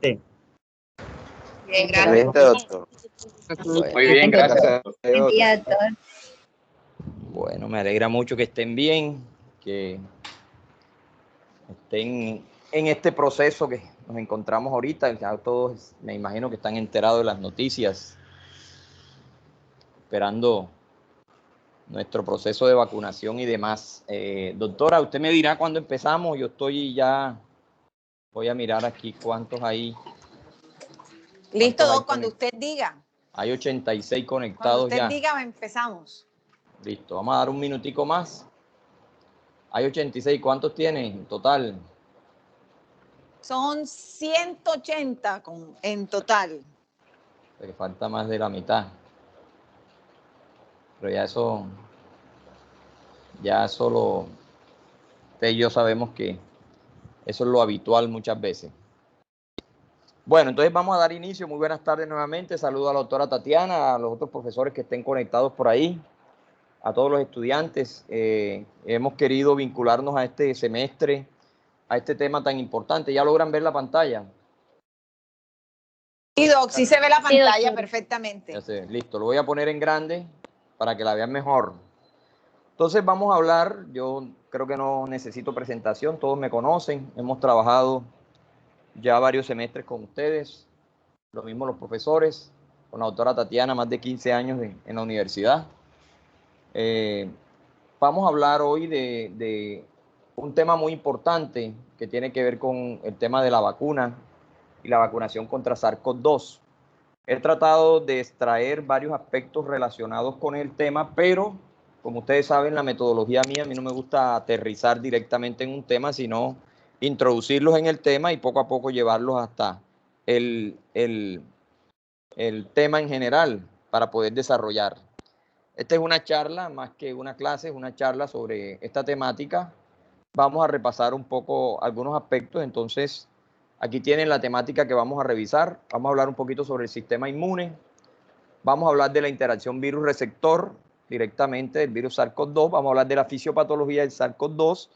Bien, gracias. Excelente, doctor. Muy bien, gracias. Buen día, doctor. Bueno, me alegra mucho que estén bien, que estén en este proceso que nos encontramos ahorita. Ya todos me imagino que están enterados de las noticias, esperando nuestro proceso de vacunación y demás. Doctora, usted me dirá cuándo empezamos. Yo estoy ya, voy a mirar aquí cuántos hay. Listo, Doc, cuando usted diga. Hay 86 Cuando conectados usted ya. diga, empezamos. Listo, vamos a dar un minutico más. Hay 86, ¿cuántos tiene en total? Son 180 en total. Porque falta más de la mitad. Pero ya solo usted y yo sabemos que eso es lo habitual muchas veces. Bueno, entonces vamos a dar inicio. Muy buenas tardes nuevamente. Saludo a la doctora Tatiana, a los otros profesores que estén conectados por ahí, a todos los estudiantes. Hemos querido vincularnos a este semestre, a este tema tan importante. ¿Ya logran ver la pantalla? Sí, Doc, sí se ve la pantalla perfectamente. Ya sé, listo, lo voy a poner en grande para que la vean mejor. Entonces vamos a hablar, yo creo que no necesito presentación, todos me conocen, hemos trabajado ya varios semestres con ustedes, lo mismo los profesores, con la doctora Tatiana, más de 15 años en la universidad. Vamos a hablar hoy de un tema muy importante que tiene que ver con el tema de la vacuna y la vacunación contra SARS-CoV-2. He tratado de extraer varios aspectos relacionados con el tema, pero como ustedes saben, la metodología mía, a mí no me gusta aterrizar directamente en un tema, sino introducirlos en el tema y poco a poco llevarlos hasta el tema en general para poder desarrollar. Esta es una charla, más que una clase, es una charla sobre esta temática. Vamos a repasar un poco algunos aspectos, entonces aquí tienen la temática que vamos a revisar. Vamos a hablar un poquito sobre el sistema inmune. Vamos a hablar de la interacción virus-receptor directamente del virus SARS-CoV-2. Vamos a hablar de la fisiopatología del SARS-CoV-2.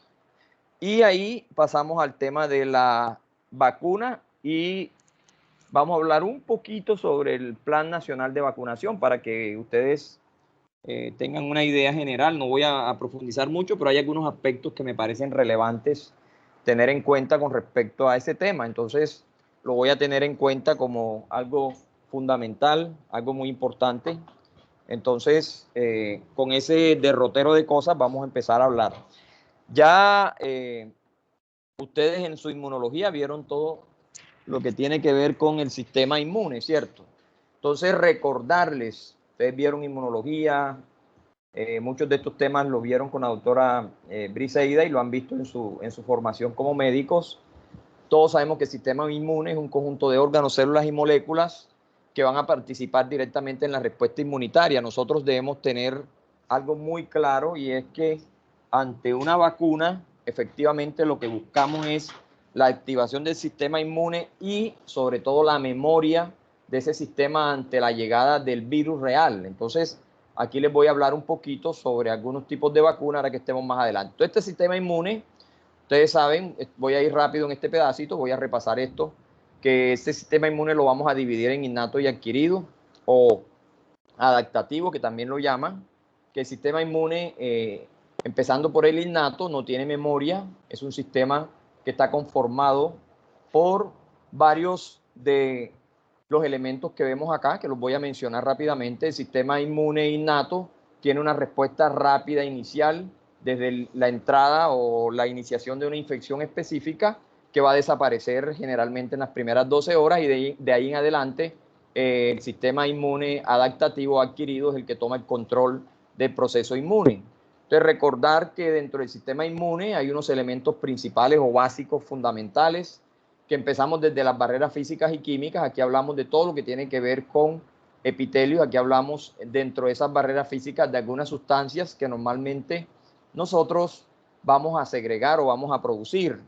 Y ahí pasamos al tema de la vacuna y vamos a hablar un poquito sobre el Plan Nacional de Vacunación para que ustedes tengan una idea general. No voy a profundizar mucho, pero hay algunos aspectos que me parecen relevantes tener en cuenta con respecto a ese tema. Entonces, lo voy a tener en cuenta como algo fundamental, algo muy importante. Entonces, con ese derrotero de cosas vamos a empezar a hablar. Ya ustedes en su inmunología vieron todo lo que tiene que ver con el sistema inmune, ¿cierto? Entonces, recordarles, ustedes vieron inmunología, muchos de estos temas lo vieron con la doctora Briseida y lo han visto en su formación como médicos. Todos sabemos que el sistema inmune es un conjunto de órganos, células y moléculas que van a participar directamente en la respuesta inmunitaria. Nosotros debemos tener algo muy claro y es que ante una vacuna, efectivamente lo que buscamos es la activación del sistema inmune y sobre todo la memoria de ese sistema ante la llegada del virus real. Entonces, aquí les voy a hablar un poquito sobre algunos tipos de vacunas ahora que estemos más adelante. Entonces, este sistema inmune, ustedes saben, voy a ir rápido en este pedacito, voy a repasar esto, que este sistema inmune lo vamos a dividir en innato y adquirido o adaptativo, que también lo llaman, que el sistema inmune, empezando por el innato, no tiene memoria, es un sistema que está conformado por varios de los elementos que vemos acá, que los voy a mencionar rápidamente. El sistema inmune innato tiene una respuesta rápida inicial desde la entrada o la iniciación de una infección específica que va a desaparecer generalmente en las primeras 12 horas y de ahí en adelante el sistema inmune adaptativo adquirido es el que toma el control del proceso inmune. Entonces, recordar que dentro del sistema inmune hay unos elementos principales o básicos fundamentales que empezamos desde las barreras físicas y químicas. Aquí hablamos de todo lo que tiene que ver con epitelios. Aquí hablamos dentro de esas barreras físicas de algunas sustancias que normalmente nosotros vamos a segregar o vamos a producir,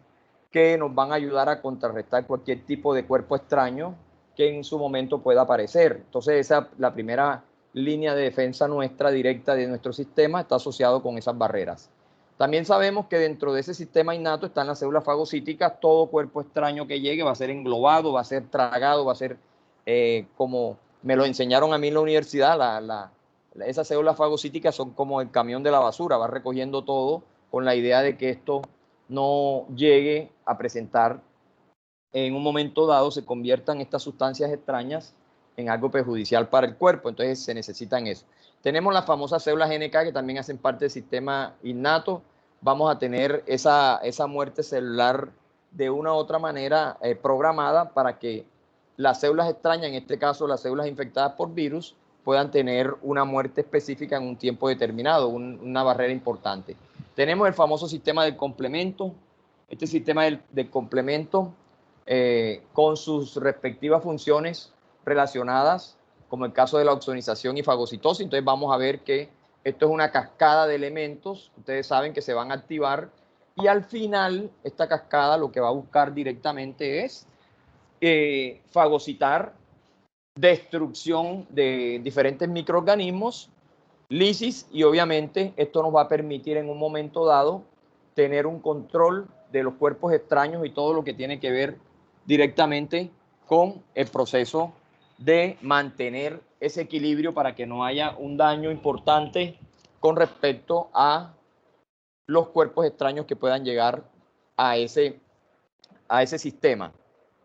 que nos van a ayudar a contrarrestar cualquier tipo de cuerpo extraño que en su momento pueda aparecer. Entonces, esa, la primera línea de defensa nuestra directa de nuestro sistema está asociado con esas barreras. También sabemos que dentro de ese sistema innato están las células fagocíticas. Todo cuerpo extraño que llegue va a ser englobado, va a ser tragado, va a ser como me lo enseñaron a mí en la universidad. Esas células fagocíticas son como el camión de la basura, va recogiendo todo con la idea de que esto no llegue a presentar en un momento dado, se conviertan estas sustancias extrañas en algo perjudicial para el cuerpo. Entonces se necesitan eso. Tenemos las famosas células NK que también hacen parte del sistema innato. Vamos a tener esa muerte celular de una u otra manera programada para que las células extrañas, en este caso las células infectadas por virus, puedan tener una muerte específica en un tiempo determinado, una barrera importante. Tenemos el famoso sistema del complemento. Este sistema del complemento, con sus respectivas funciones relacionadas, como el caso de la oxonización y fagocitosis. Entonces vamos a ver que esto es una cascada de elementos, ustedes saben que se van a activar, y al final esta cascada lo que va a buscar directamente es fagocitar, destrucción de diferentes microorganismos, lisis, y obviamente esto nos va a permitir en un momento dado tener un control de los cuerpos extraños y todo lo que tiene que ver directamente con el proceso de mantener ese equilibrio para que no haya un daño importante con respecto a los cuerpos extraños que puedan llegar a ese sistema.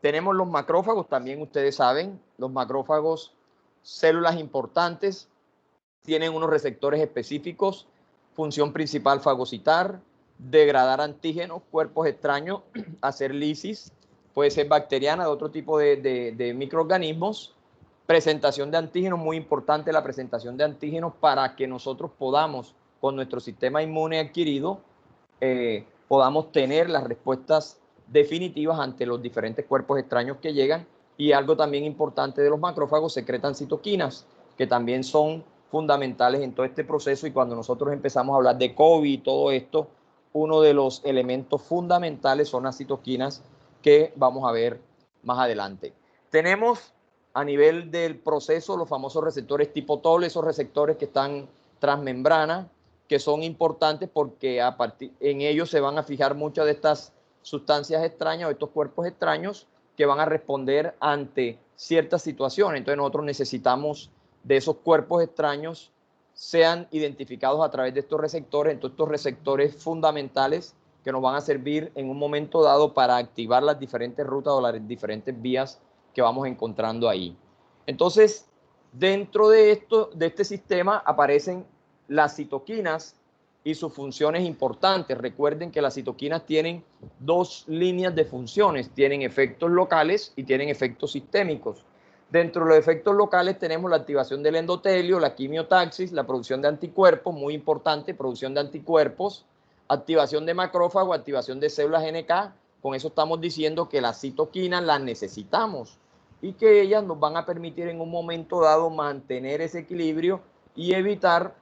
Tenemos los macrófagos, también ustedes saben, los macrófagos, células importantes, tienen unos receptores específicos, función principal fagocitar, degradar antígenos, cuerpos extraños, hacer lisis, puede ser bacteriana, de otro tipo de microorganismos, presentación de antígenos, muy importante la presentación de antígenos para que nosotros podamos, con nuestro sistema inmune adquirido, podamos tener las respuestas definitivas ante los diferentes cuerpos extraños que llegan. Y algo también importante de los macrófagos, secretan citoquinas, que también son fundamentales en todo este proceso, y cuando nosotros empezamos a hablar de COVID y todo esto, uno de los elementos fundamentales son las citoquinas que vamos a ver más adelante. Tenemos a nivel del proceso los famosos receptores tipo TOL, esos receptores que están transmembrana, que son importantes porque en ellos se van a fijar muchas de estas sustancias extrañas o estos cuerpos extraños que van a responder ante ciertas situaciones. Entonces nosotros necesitamos de esos cuerpos extraños sean identificados a través de estos receptores. Entonces estos receptores fundamentales que nos van a servir en un momento dado para activar las diferentes rutas o las diferentes vías que vamos encontrando ahí. Entonces, dentro de este sistema aparecen las citoquinas y sus funciones importantes. Recuerden que las citoquinas tienen dos líneas de funciones, tienen efectos locales y tienen efectos sistémicos. Dentro de los efectos locales tenemos la activación del endotelio, la quimiotaxis, la producción de anticuerpos, muy importante, producción de anticuerpos, activación de macrófago, activación de células NK. Con eso estamos diciendo que las citoquinas las necesitamos y que ellas nos van a permitir en un momento dado mantener ese equilibrio y evitar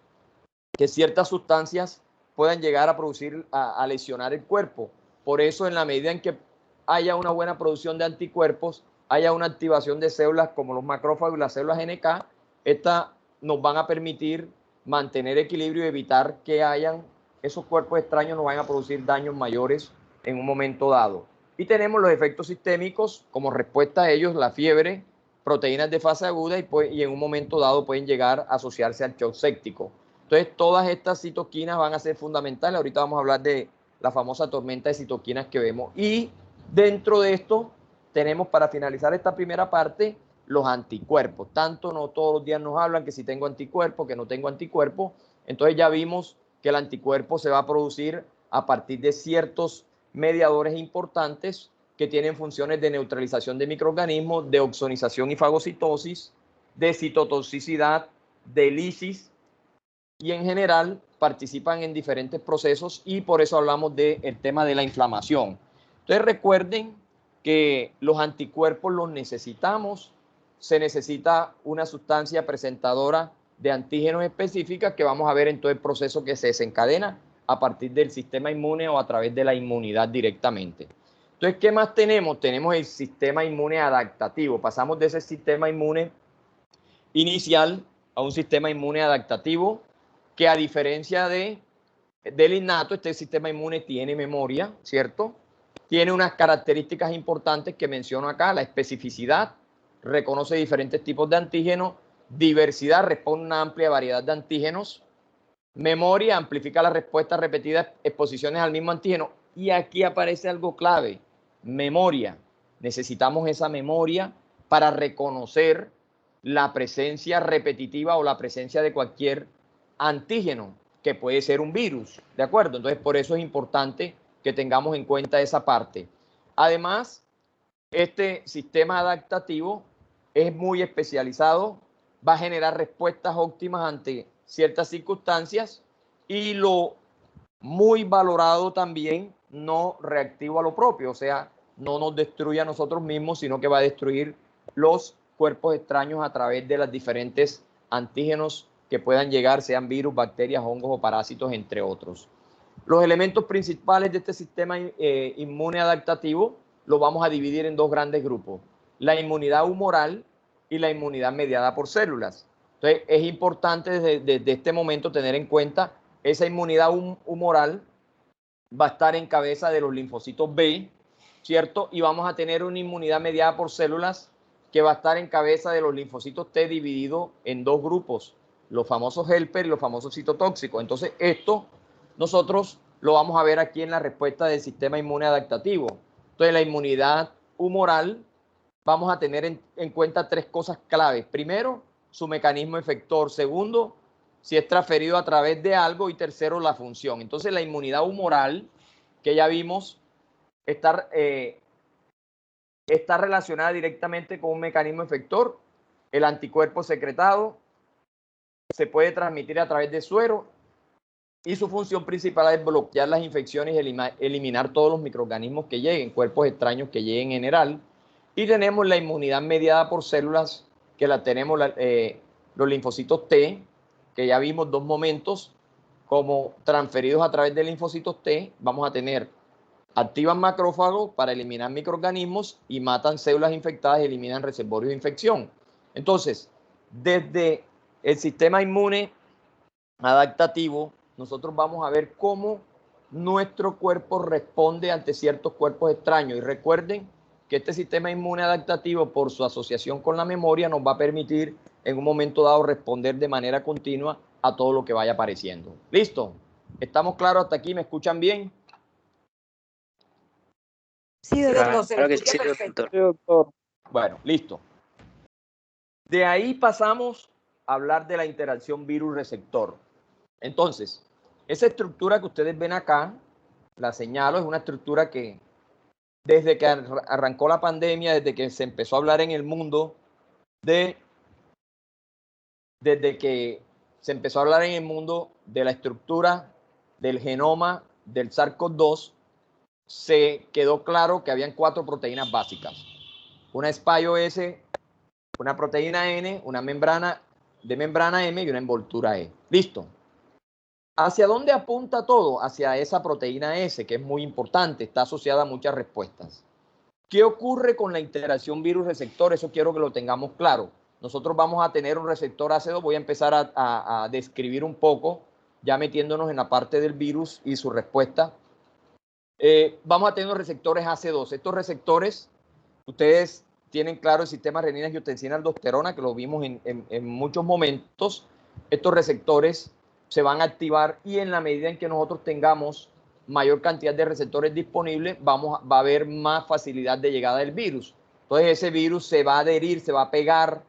que ciertas sustancias puedan llegar a producir, a lesionar el cuerpo. Por eso, en la medida en que haya una buena producción de anticuerpos, haya una activación de células como los macrófagos y las células NK, estas nos van a permitir mantener equilibrio y evitar que hayan esos cuerpos extraños no vayan a producir daños mayores en un momento dado. Y tenemos los efectos sistémicos, como respuesta a ellos, la fiebre, proteínas de fase aguda y en un momento dado pueden llegar a asociarse al shock séptico. Entonces, todas estas citoquinas van a ser fundamentales. Ahorita vamos a hablar de la famosa tormenta de citoquinas que vemos. Y dentro de esto tenemos, para finalizar esta primera parte, los anticuerpos. Tanto no todos los días nos hablan que si tengo anticuerpos, que no tengo anticuerpos. Entonces ya vimos que el anticuerpo se va a producir a partir de ciertos mediadores importantes que tienen funciones de neutralización de microorganismos, de oxonización y fagocitosis, de citotoxicidad, de lisis, y en general participan en diferentes procesos, y por eso hablamos del tema de la inflamación. Entonces recuerden que los anticuerpos los necesitamos, se necesita una sustancia presentadora de antígenos específicas que vamos a ver en todo el proceso que se desencadena a partir del sistema inmune o a través de la inmunidad directamente. Entonces, ¿qué más tenemos? Tenemos el sistema inmune adaptativo. Pasamos de ese sistema inmune inicial a un sistema inmune adaptativo que, a diferencia de del innato, este sistema inmune tiene memoria, ¿cierto? Tiene unas características importantes que menciono acá, la especificidad, reconoce diferentes tipos de antígenos, diversidad, responde a una amplia variedad de antígenos, memoria, amplifica la respuesta a repetidas exposiciones al mismo antígeno. Y aquí aparece algo clave, memoria. Necesitamos esa memoria para reconocer la presencia repetitiva o la presencia de cualquier antígeno, que puede ser un virus, ¿de acuerdo? Entonces, por eso es importante que tengamos en cuenta esa parte. Además, este sistema adaptativo es muy especializado, va a generar respuestas óptimas ante ciertas circunstancias y lo muy valorado también, no reactivo a lo propio, o sea, no nos destruye a nosotros mismos, sino que va a destruir los cuerpos extraños a través de los diferentes antígenos que puedan llegar, sean virus, bacterias, hongos o parásitos, entre otros. Los elementos principales de este sistema inmune adaptativo lo vamos a dividir en dos grandes grupos, la inmunidad humoral y la inmunidad mediada por células. Entonces, es importante desde este momento tener en cuenta esa inmunidad humoral va a estar en cabeza de los linfocitos B, ¿cierto? Y vamos a tener una inmunidad mediada por células que va a estar en cabeza de los linfocitos T dividido en dos grupos, los famosos helper y los famosos citotóxicos. Entonces, esto nosotros lo vamos a ver aquí en la respuesta del sistema inmune adaptativo. Entonces, la inmunidad humoral, vamos a tener en cuenta tres cosas claves. Primero, su mecanismo efector. Segundo, si es transferido a través de algo. Y tercero, la función. Entonces, la inmunidad humoral, que ya vimos, está relacionada directamente con un mecanismo efector. El anticuerpo secretado se puede transmitir a través de suero y su función principal es bloquear las infecciones y eliminar todos los microorganismos que lleguen, cuerpos extraños que lleguen en general. Y tenemos la inmunidad mediada por células, que la tenemos los linfocitos T, que ya vimos dos momentos, como transferidos a través de linfocitos T, vamos a tener activan macrófagos para eliminar microorganismos y matan células infectadas y eliminan reservorios de infección. Entonces, desde el sistema inmune adaptativo, nosotros vamos a ver cómo nuestro cuerpo responde ante ciertos cuerpos extraños. Y recuerden que este sistema inmune adaptativo, por su asociación con la memoria, nos va a permitir en un momento dado responder de manera continua a todo lo que vaya apareciendo. ¿Listo? ¿Estamos claros hasta aquí? ¿Me escuchan bien? Sí, doctor, se lo Claro que escucha sí, perfecto. doctor. Bueno, listo. De ahí pasamos a hablar de la interacción virus-receptor. Entonces, esa estructura que ustedes ven acá, la señalo, es una estructura que desde que arrancó la pandemia, desde que se empezó a hablar en el mundo desde que se empezó a hablar en el mundo de la estructura del genoma del SARS-CoV-2, se quedó claro que habían 4 proteínas básicas. Una SPIOS, una proteína N, una membrana M y una envoltura E. Listo. ¿Hacia dónde apunta todo? Hacia esa proteína S, que es muy importante, está asociada a muchas respuestas. ¿Qué ocurre con la interacción virus-receptor? Eso quiero que lo tengamos claro. Nosotros vamos a tener un receptor AC2, voy a empezar a describir un poco, ya metiéndonos en la parte del virus y su respuesta. Vamos a tener los receptores AC2. Estos receptores, ustedes tienen claro el sistema renina-angiotensina-aldosterona, que lo vimos en muchos momentos. Estos receptores se van a activar y en la medida en que nosotros tengamos mayor cantidad de receptores disponibles, va a haber más facilidad de llegada del virus. Entonces ese virus se va a adherir, se va a pegar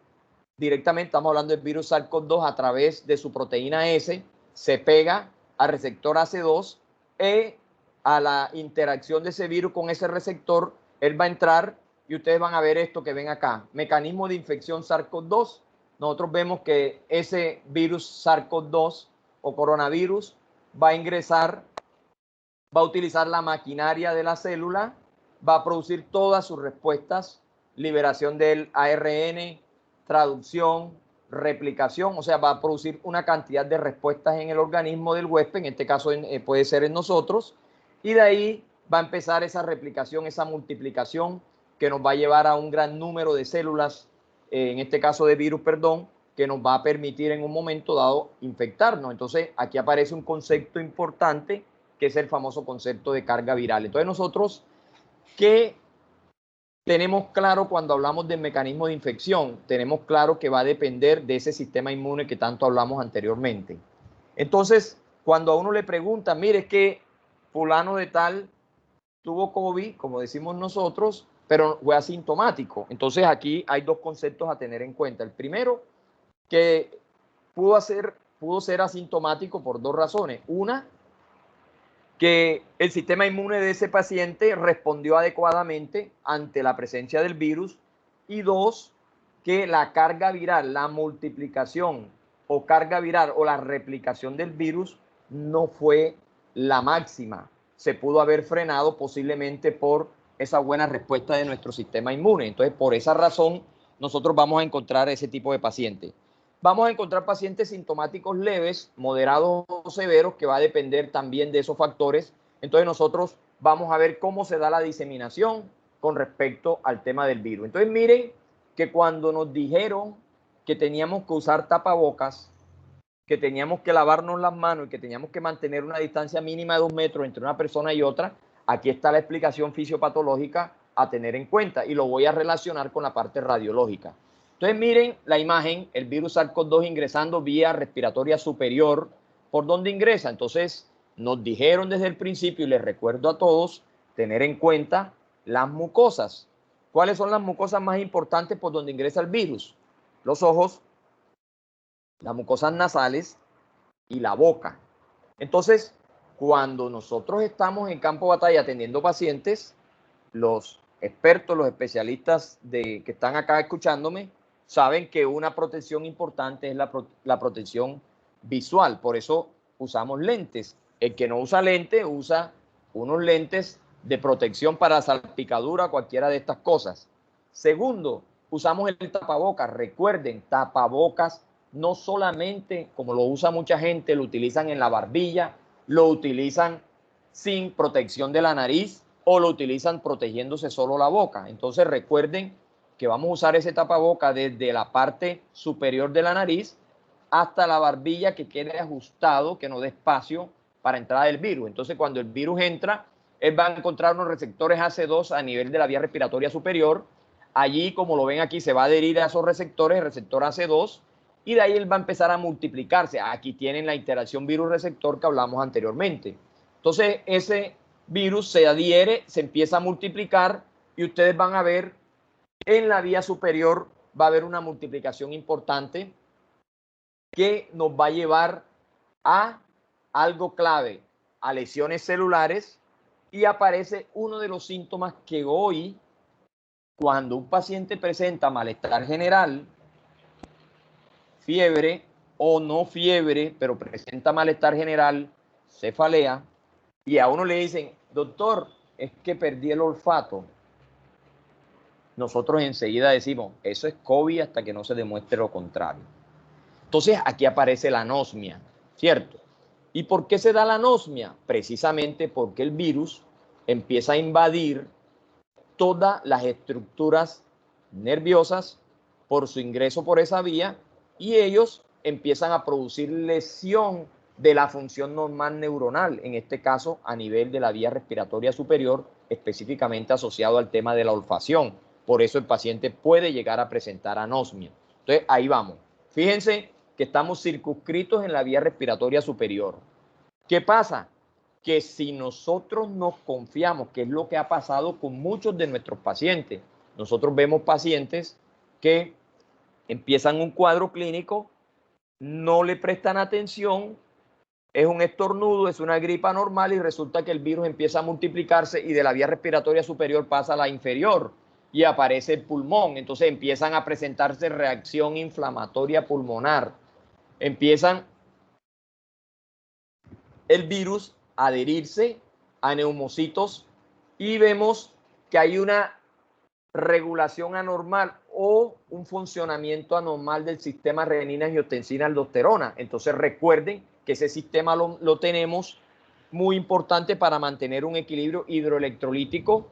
directamente, estamos hablando del virus SARS-CoV-2 a través de su proteína S, se pega al receptor AC2 y a la interacción de ese virus con ese receptor, él va a entrar y ustedes van a ver esto que ven acá, mecanismo de infección SARS-CoV-2. Nosotros vemos que ese virus SARS-CoV-2 o coronavirus va a ingresar, va a utilizar la maquinaria de la célula, va a producir todas sus respuestas, liberación del ARN, traducción, replicación, o sea, va a producir una cantidad de respuestas en el organismo del huésped, en este caso puede ser en nosotros, y de ahí va a empezar esa replicación, esa multiplicación que nos va a llevar a un gran número de células, en este caso de virus, perdón, que nos va a permitir en un momento dado infectarnos. Entonces, aquí aparece un concepto importante que es el famoso concepto de carga viral. Entonces, nosotros, ¿qué tenemos claro cuando hablamos del mecanismo de infección? Tenemos claro que va a depender de ese sistema inmune que tanto hablamos anteriormente. Entonces, cuando a uno le preguntan, mire, es que fulano de tal tuvo COVID, como decimos nosotros, pero fue asintomático. Entonces, aquí hay dos conceptos a tener en cuenta. El primero, que pudo ser asintomático por dos razones. Una, que el sistema inmune de ese paciente respondió adecuadamente ante la presencia del virus. Y dos, que la carga viral, la multiplicación o carga viral o la replicación del virus no fue la máxima. Se pudo haber frenado posiblemente por esa buena respuesta de nuestro sistema inmune. Entonces, por esa razón, nosotros vamos a encontrar ese tipo de pacientes. Vamos a encontrar pacientes sintomáticos leves, moderados o severos, que va a depender también de esos factores. Entonces, nosotros vamos a ver cómo se da la diseminación con respecto al tema del virus. Entonces, miren que cuando nos dijeron que teníamos que usar tapabocas, que teníamos que lavarnos las manos y que teníamos que mantener una distancia mínima de 2 metros entre una persona y otra, aquí está la explicación fisiopatológica a tener en cuenta y lo voy a relacionar con la parte radiológica. Entonces miren la imagen, el virus SARS-CoV-2 ingresando vía respiratoria superior. ¿Por dónde ingresa? Entonces nos dijeron desde el principio, y les recuerdo a todos, tener en cuenta las mucosas. ¿Cuáles son las mucosas más importantes por donde ingresa el virus? Los ojos, las mucosas nasales y la boca. Entonces, cuando nosotros estamos en campo de batalla atendiendo pacientes, los expertos, los especialistas que están acá escuchándome, saben que una protección importante es la protección visual. Por eso usamos lentes. El que no usa lentes, usa unos lentes de protección para salpicadura, cualquiera de estas cosas. Segundo, usamos el tapabocas. Recuerden, tapabocas no solamente, como lo usa mucha gente, lo utilizan en la barbilla, lo utilizan sin protección de la nariz o lo utilizan protegiéndose solo la boca. Entonces recuerden que vamos a usar ese tapaboca desde la parte superior de la nariz hasta la barbilla, que quede ajustado, que no dé espacio para entrada del virus. Entonces cuando el virus entra, él va a encontrar unos receptores AC2 a nivel de la vía respiratoria superior. Allí, como lo ven aquí, se va a adherir a esos receptores, el receptor AC2, y de ahí él va a empezar a multiplicarse. Aquí tienen la interacción virus-receptor que hablamos anteriormente. Entonces ese virus se adhiere, se empieza a multiplicar y ustedes van a ver en la vía superior va a haber una multiplicación importante que nos va a llevar a algo clave, a lesiones celulares, y aparece uno de los síntomas que hoy, cuando un paciente presenta malestar general, fiebre o no fiebre, pero presenta malestar general, cefalea, y a uno le dicen, doctor, es que perdí el olfato. Nosotros enseguida decimos, eso es COVID hasta que no se demuestre lo contrario. Entonces aquí aparece la anosmia, ¿cierto? ¿Y por qué se da la anosmia? Precisamente porque el virus empieza a invadir todas las estructuras nerviosas por su ingreso por esa vía y ellos empiezan a producir lesión de la función normal neuronal, en este caso a nivel de la vía respiratoria superior, específicamente asociado al tema de la olfacción. Por eso el paciente puede llegar a presentar anosmia. Entonces, ahí vamos. Fíjense que estamos circunscritos en la vía respiratoria superior. ¿Qué pasa? Que si nosotros nos confiamos, que es lo que ha pasado con muchos de nuestros pacientes, nosotros vemos pacientes que empiezan un cuadro clínico, no le prestan atención, es un estornudo, es una gripa normal y resulta que el virus empieza a multiplicarse y de la vía respiratoria superior pasa a la inferior y aparece el pulmón. Entonces empiezan a presentarse reacción inflamatoria pulmonar. Empiezan el virus a adherirse a neumocitos y vemos que hay una regulación anormal o un funcionamiento anormal del sistema renina-angiotensina-aldosterona. Entonces recuerden que ese sistema lo tenemos muy importante para mantener un equilibrio hidroelectrolítico,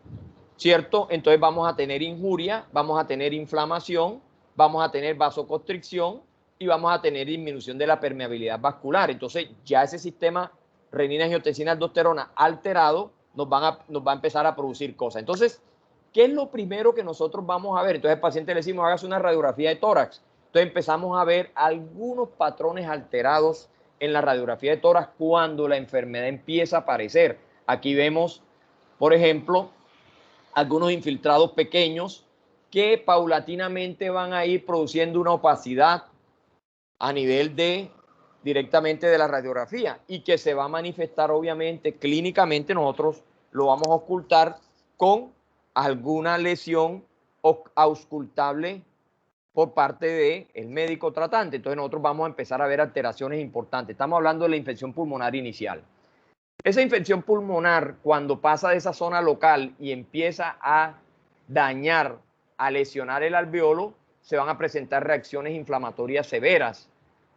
¿cierto? Entonces vamos a tener injuria, vamos a tener inflamación, vamos a tener vasoconstricción y vamos a tener disminución de la permeabilidad vascular. Entonces ya ese sistema renina, angiotensina, aldosterona alterado nos va a empezar a producir cosas. Entonces, ¿qué es lo primero que nosotros vamos a ver? Entonces al paciente le decimos, hágase una radiografía de tórax. Entonces empezamos a ver algunos patrones alterados en la radiografía de tórax cuando la enfermedad empieza a aparecer. Aquí vemos, por ejemplo, algunos infiltrados pequeños que paulatinamente van a ir produciendo una opacidad a nivel directamente de la radiografía y que se va a manifestar obviamente clínicamente. Nosotros lo vamos a ocultar con alguna lesión auscultable por parte del médico tratante. Entonces nosotros vamos a empezar a ver alteraciones importantes. Estamos hablando de la infección pulmonar inicial. Esa infección pulmonar, cuando pasa de esa zona local y empieza a dañar, a lesionar el alveolo, se van a presentar reacciones inflamatorias severas,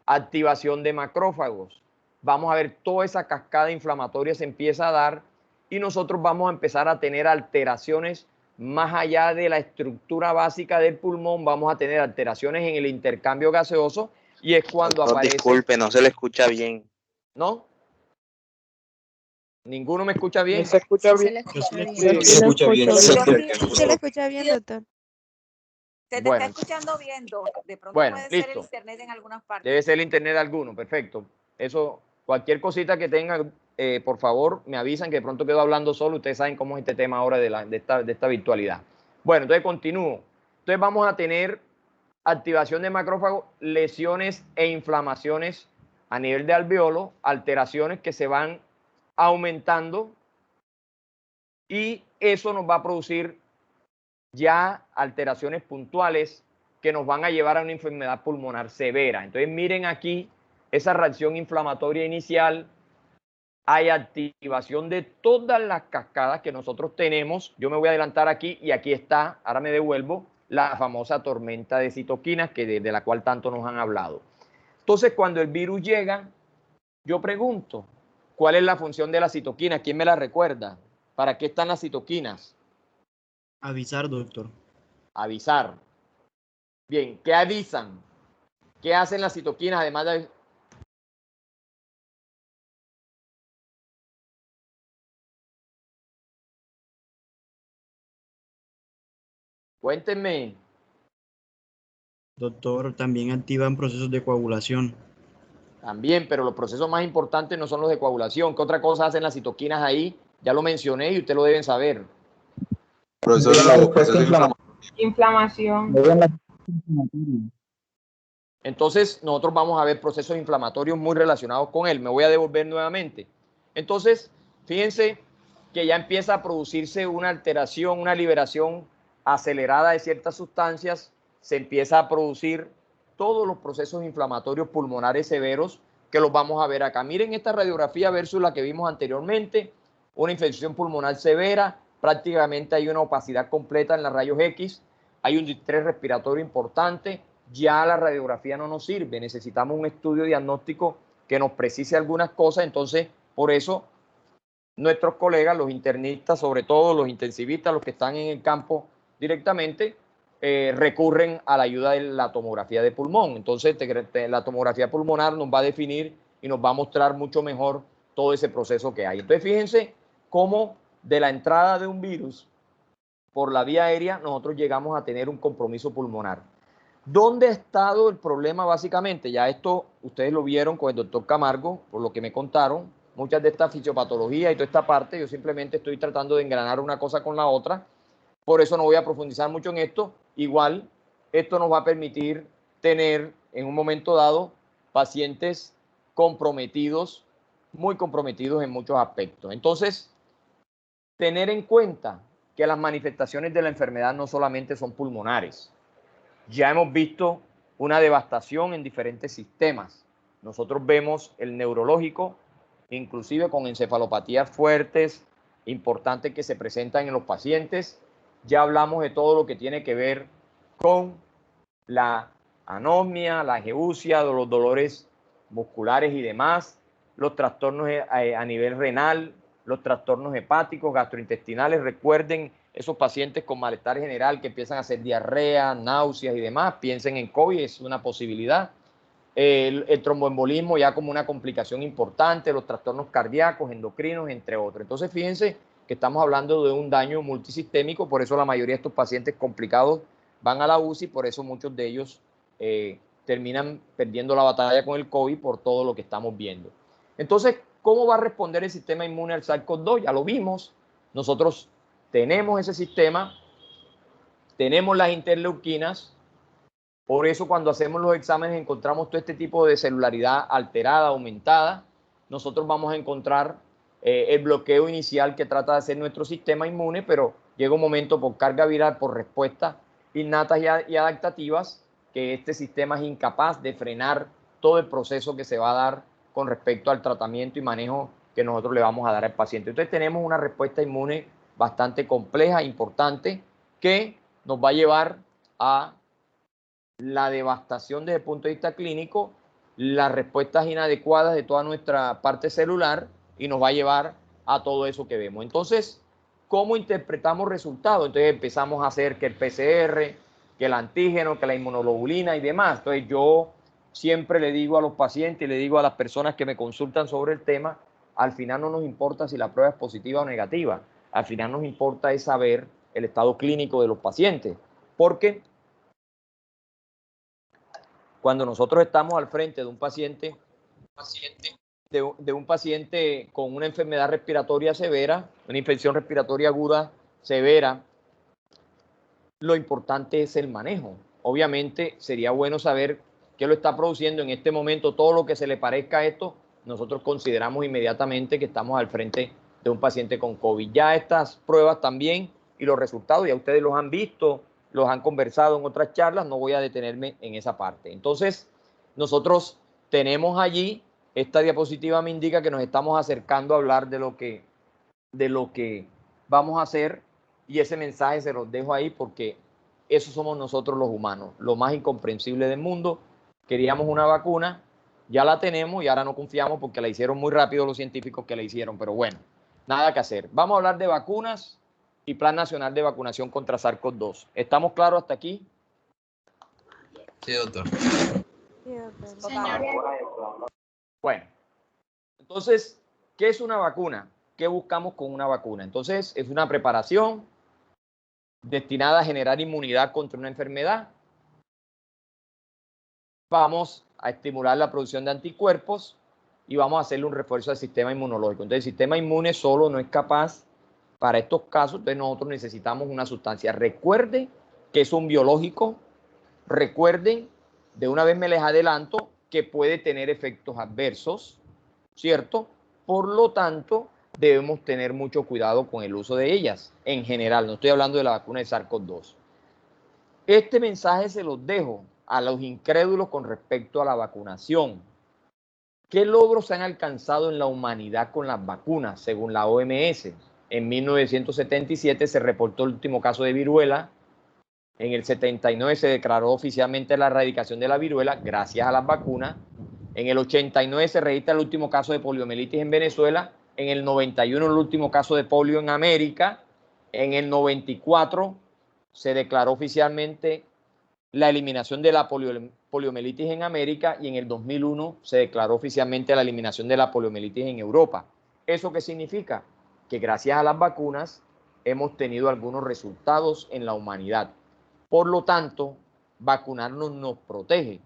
activación de macrófagos. Vamos a ver toda esa cascada inflamatoria se empieza a dar y nosotros vamos a empezar a tener alteraciones más allá de la estructura básica del pulmón. Vamos a tener alteraciones en el intercambio gaseoso y es cuando aparece... Disculpe, no se le escucha bien. ¿No? ¿Ninguno me escucha bien? ¿Se escucha Sí, bien? se le escucha bien. Se escucha bien. Se le escucha bien, doctor. Se te Bueno. está escuchando bien, de pronto Bueno, puede ser el listo. internet en algunas partes. Debe ser el internet de alguno, perfecto. Eso, cualquier cosita que tengan, por favor, me avisan que de pronto quedo hablando solo. Ustedes saben cómo es este tema ahora de esta virtualidad. Bueno, entonces continúo. Entonces vamos a tener activación de macrófagos, lesiones e inflamaciones a nivel de alveolo, alteraciones que se van aumentando y eso nos va a producir ya alteraciones puntuales que nos van a llevar a una enfermedad pulmonar severa. Entonces miren aquí esa reacción inflamatoria inicial, hay activación de todas las cascadas que nosotros tenemos. Yo me voy a adelantar aquí y aquí está, ahora me devuelvo, la famosa tormenta de citoquinas de la cual tanto nos han hablado. Entonces cuando el virus llega, yo pregunto, ¿cuál es la función de la citoquina? ¿Quién me la recuerda? ¿Para qué están las citoquinas? Avisar, doctor. Avisar. Bien, ¿qué avisan? ¿Qué hacen las citoquinas además de... Cuéntenme. Doctor, también activan procesos de coagulación. También, pero los procesos más importantes no son los de coagulación. ¿Qué otra cosa hacen las citoquinas ahí? Ya lo mencioné y ustedes lo deben saber. Inflamación. Entonces, nosotros vamos a ver procesos inflamatorios muy relacionados con él. Me voy a devolver nuevamente. Entonces, fíjense que ya empieza a producirse una alteración, una liberación acelerada de ciertas sustancias. Se empieza a producir todos los procesos inflamatorios pulmonares severos que los vamos a ver acá. Miren esta radiografía versus la que vimos anteriormente. Una infección pulmonar severa, prácticamente hay una opacidad completa en los rayos X, hay un distrés respiratorio importante. Ya la radiografía no nos sirve, necesitamos un estudio diagnóstico que nos precise algunas cosas. Entonces, por eso, nuestros colegas, los internistas, sobre todo los intensivistas, los que están en el campo directamente, recurren a la ayuda de la tomografía de pulmón. Entonces, la tomografía pulmonar nos va a definir y nos va a mostrar mucho mejor todo ese proceso que hay. Entonces, fíjense cómo de la entrada de un virus por la vía aérea, nosotros llegamos a tener un compromiso pulmonar. ¿Dónde ha estado el problema básicamente? Ya esto ustedes lo vieron con el doctor Camargo, por lo que me contaron, muchas de estas fisiopatologías y toda esta parte, yo simplemente estoy tratando de engranar una cosa con la otra, por eso no voy a profundizar mucho en esto. Igual, esto nos va a permitir tener en un momento dado pacientes comprometidos, muy comprometidos en muchos aspectos. Entonces, tener en cuenta que las manifestaciones de la enfermedad no solamente son pulmonares. Ya hemos visto una devastación en diferentes sistemas. Nosotros vemos el neurológico, inclusive con encefalopatías fuertes, importantes que se presentan en los pacientes. Ya hablamos de todo lo que tiene que ver con la anosmia, la geusia, los dolores musculares y demás, los trastornos a nivel renal, los trastornos hepáticos, gastrointestinales. Recuerden esos pacientes con malestar general que empiezan a hacer diarrea, náuseas y demás, piensen en COVID, es una posibilidad. el tromboembolismo ya como una complicación importante, los trastornos cardíacos, endocrinos, entre otros. Entonces, fíjense que estamos hablando de un daño multisistémico, por eso la mayoría de estos pacientes complicados van a la UCI, por eso muchos de ellos terminan perdiendo la batalla con el COVID por todo lo que estamos viendo. Entonces, ¿cómo va a responder el sistema inmune al SARS-CoV-2? Ya lo vimos. Nosotros tenemos ese sistema, tenemos las interleuquinas. Por eso cuando hacemos los exámenes encontramos todo este tipo de celularidad alterada, aumentada. Nosotros vamos a encontrar el bloqueo inicial que trata de hacer nuestro sistema inmune, pero llega un momento por carga viral, por respuestas innatas y adaptativas, que este sistema es incapaz de frenar todo el proceso que se va a dar con respecto al tratamiento y manejo que nosotros le vamos a dar al paciente. Entonces tenemos una respuesta inmune bastante compleja, importante, que nos va a llevar a la devastación desde el punto de vista clínico, las respuestas inadecuadas de toda nuestra parte celular y nos va a llevar a todo eso que vemos. Entonces, ¿cómo interpretamos resultados? Entonces empezamos a hacer que el PCR, que el antígeno, que la inmunoglobulina y demás. Entonces yo siempre le digo a los pacientes y le digo a las personas que me consultan sobre el tema, al final no nos importa si la prueba es positiva o negativa, al final nos importa es saber el estado clínico de los pacientes, porque cuando nosotros estamos al frente de un paciente, de un paciente con una enfermedad respiratoria severa, una infección respiratoria aguda severa, lo importante es el manejo. Obviamente sería bueno saber qué lo está produciendo en este momento, todo lo que se le parezca a esto, nosotros consideramos inmediatamente que estamos al frente de un paciente con COVID. Ya estas pruebas también y los resultados, ya ustedes los han visto, los han conversado en otras charlas, no voy a detenerme en esa parte. Entonces, nosotros tenemos allí, esta diapositiva me indica que nos estamos acercando a hablar de lo que vamos a hacer, y ese mensaje se los dejo ahí porque eso somos nosotros los humanos, lo más incomprensible del mundo. Queríamos una vacuna, ya la tenemos y ahora no confiamos porque la hicieron muy rápido los científicos que la hicieron, pero bueno, nada que hacer. Vamos a hablar de vacunas y Plan Nacional de Vacunación contra SARS-CoV-2. ¿Estamos claros hasta aquí? Sí, doctor. Bueno, entonces, ¿qué es una vacuna? ¿Qué buscamos con una vacuna? Entonces, es una preparación destinada a generar inmunidad contra una enfermedad. Vamos a estimular la producción de anticuerpos y vamos a hacerle un refuerzo al sistema inmunológico. Entonces, el sistema inmune solo no es capaz para estos casos, entonces nosotros necesitamos una sustancia. Recuerden que es un biológico, recuerden, de una vez me les adelanto, que puede tener efectos adversos, ¿cierto? Por lo tanto, debemos tener mucho cuidado con el uso de ellas, en general, no estoy hablando de la vacuna de SARS-CoV-2. Este mensaje se los dejo a los incrédulos con respecto a la vacunación. ¿Qué logros se han alcanzado en la humanidad con las vacunas, según la OMS? En 1977 se reportó el último caso de viruela. En el 79 se declaró oficialmente la erradicación de la viruela gracias a las vacunas. En el 89 se registra el último caso de poliomielitis en Venezuela. En el 91 el último caso de polio en América. En el 94 se declaró oficialmente la eliminación de la poliomielitis en América y en el 2001 se declaró oficialmente la eliminación de la poliomielitis en Europa. ¿Eso qué significa? Que gracias a las vacunas hemos tenido algunos resultados en la humanidad. Por lo tanto, vacunarnos nos protege.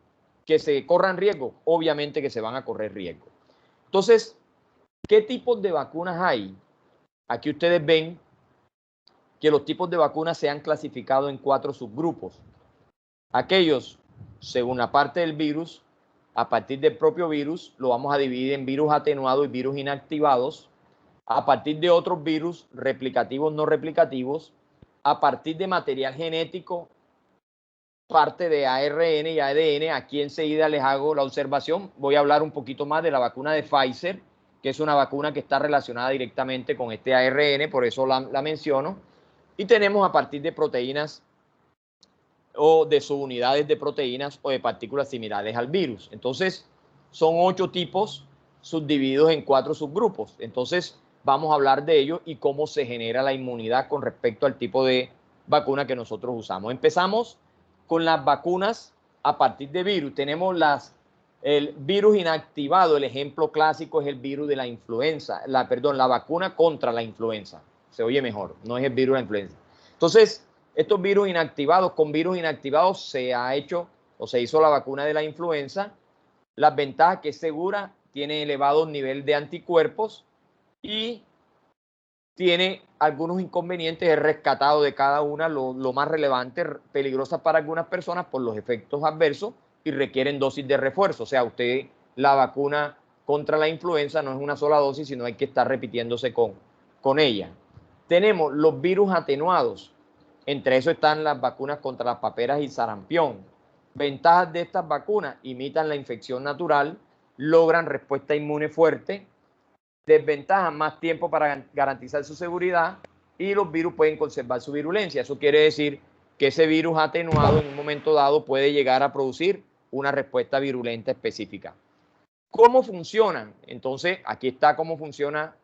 ¿Que se corran riesgos? Obviamente que se van a correr riesgos. Entonces, ¿qué tipos de vacunas hay? Aquí ustedes ven que los tipos de vacunas se han clasificado en 4 subgrupos. Aquellos, según la parte del virus, a partir del propio virus, lo vamos a dividir en virus atenuados y virus inactivados, a partir de otros virus, replicativos, no replicativos, a partir de material genético, parte de ARN y ADN. Aquí enseguida les hago la observación. Voy a hablar un poquito más de la vacuna de Pfizer, que es una vacuna que está relacionada directamente con este ARN, por eso la menciono. Y tenemos a partir de proteínas o de subunidades de proteínas o de partículas similares al virus. Entonces, son 8 tipos subdivididos en 4 subgrupos. Entonces, vamos a hablar de ello y cómo se genera la inmunidad con respecto al tipo de vacuna que nosotros usamos. Empezamos con las vacunas a partir de virus. Tenemos las El virus inactivado, el ejemplo clásico es el virus de la influenza, la vacuna contra la influenza. Se oye mejor, no es el virus de la influenza. Entonces, estos virus inactivados, con virus inactivados se ha hecho o se hizo la vacuna de la influenza. Las ventajas que es segura, tiene elevado nivel de anticuerpos y tiene algunos inconvenientes, es rescatado de cada una lo más relevante, peligrosas para algunas personas por los efectos adversos y requieren dosis de refuerzo. O sea, usted la vacuna contra la influenza no es una sola dosis, sino hay que estar repitiéndose con ella. Tenemos los virus atenuados. Entre eso están las vacunas contra las paperas y sarampión. Ventajas de estas vacunas: imitan la infección natural, logran respuesta inmune fuerte. Desventajas: más tiempo para garantizar su seguridad y los virus pueden conservar su virulencia. Eso quiere decir que ese virus atenuado en un momento dado puede llegar a producir una respuesta virulenta específica. ¿Cómo funcionan? Entonces, aquí está cómo funciona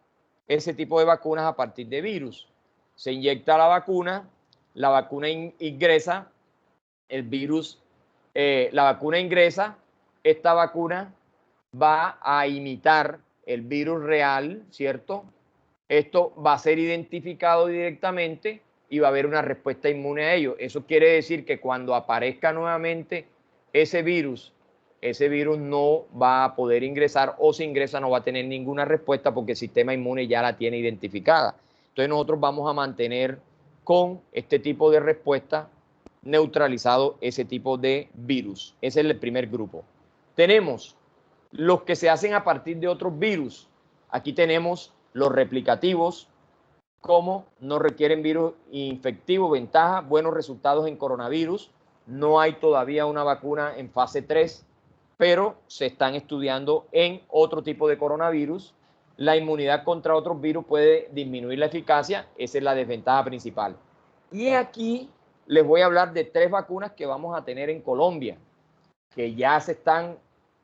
ese tipo de vacunas a partir de virus. Se inyecta la vacuna ingresa, el virus, la vacuna ingresa, esta vacuna va a imitar el virus real, ¿cierto? Esto va a ser identificado directamente y va a haber una respuesta inmune a ello. Eso quiere decir que cuando aparezca nuevamente ese virus no va a poder ingresar, o si ingresa no va a tener ninguna respuesta porque el sistema inmune ya la tiene identificada. Entonces nosotros vamos a mantener con este tipo de respuesta neutralizado ese tipo de virus. Ese es el primer grupo. Tenemos los que se hacen a partir de otros virus. Aquí tenemos los replicativos, como no requieren virus infectivo. Ventaja: buenos resultados en coronavirus. No hay todavía una vacuna en fase 3, pero se están estudiando en otro tipo de coronavirus. La inmunidad contra otros virus puede disminuir la eficacia. Esa es la desventaja principal. Y aquí les voy a hablar de 3 vacunas que vamos a tener en Colombia, que ya se están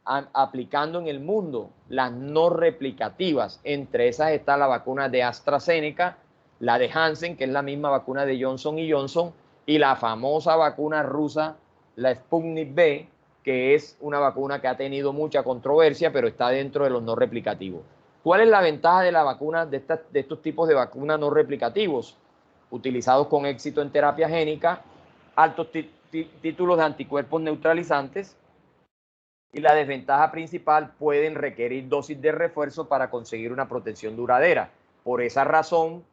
aplicando en el mundo, las no replicativas. Entre esas está la vacuna de AstraZeneca, la de Janssen, que es la misma vacuna de Johnson & Johnson, y la famosa vacuna rusa, la Sputnik V, que es una vacuna que ha tenido mucha controversia, pero está dentro de los no replicativos. ¿Cuál es la ventaja de la vacuna, de estos tipos de vacunas no replicativos? Utilizados con éxito en terapia génica, altos títulos de anticuerpos neutralizantes, y la desventaja principal: pueden requerir dosis de refuerzo para conseguir una protección duradera. Por esa razón,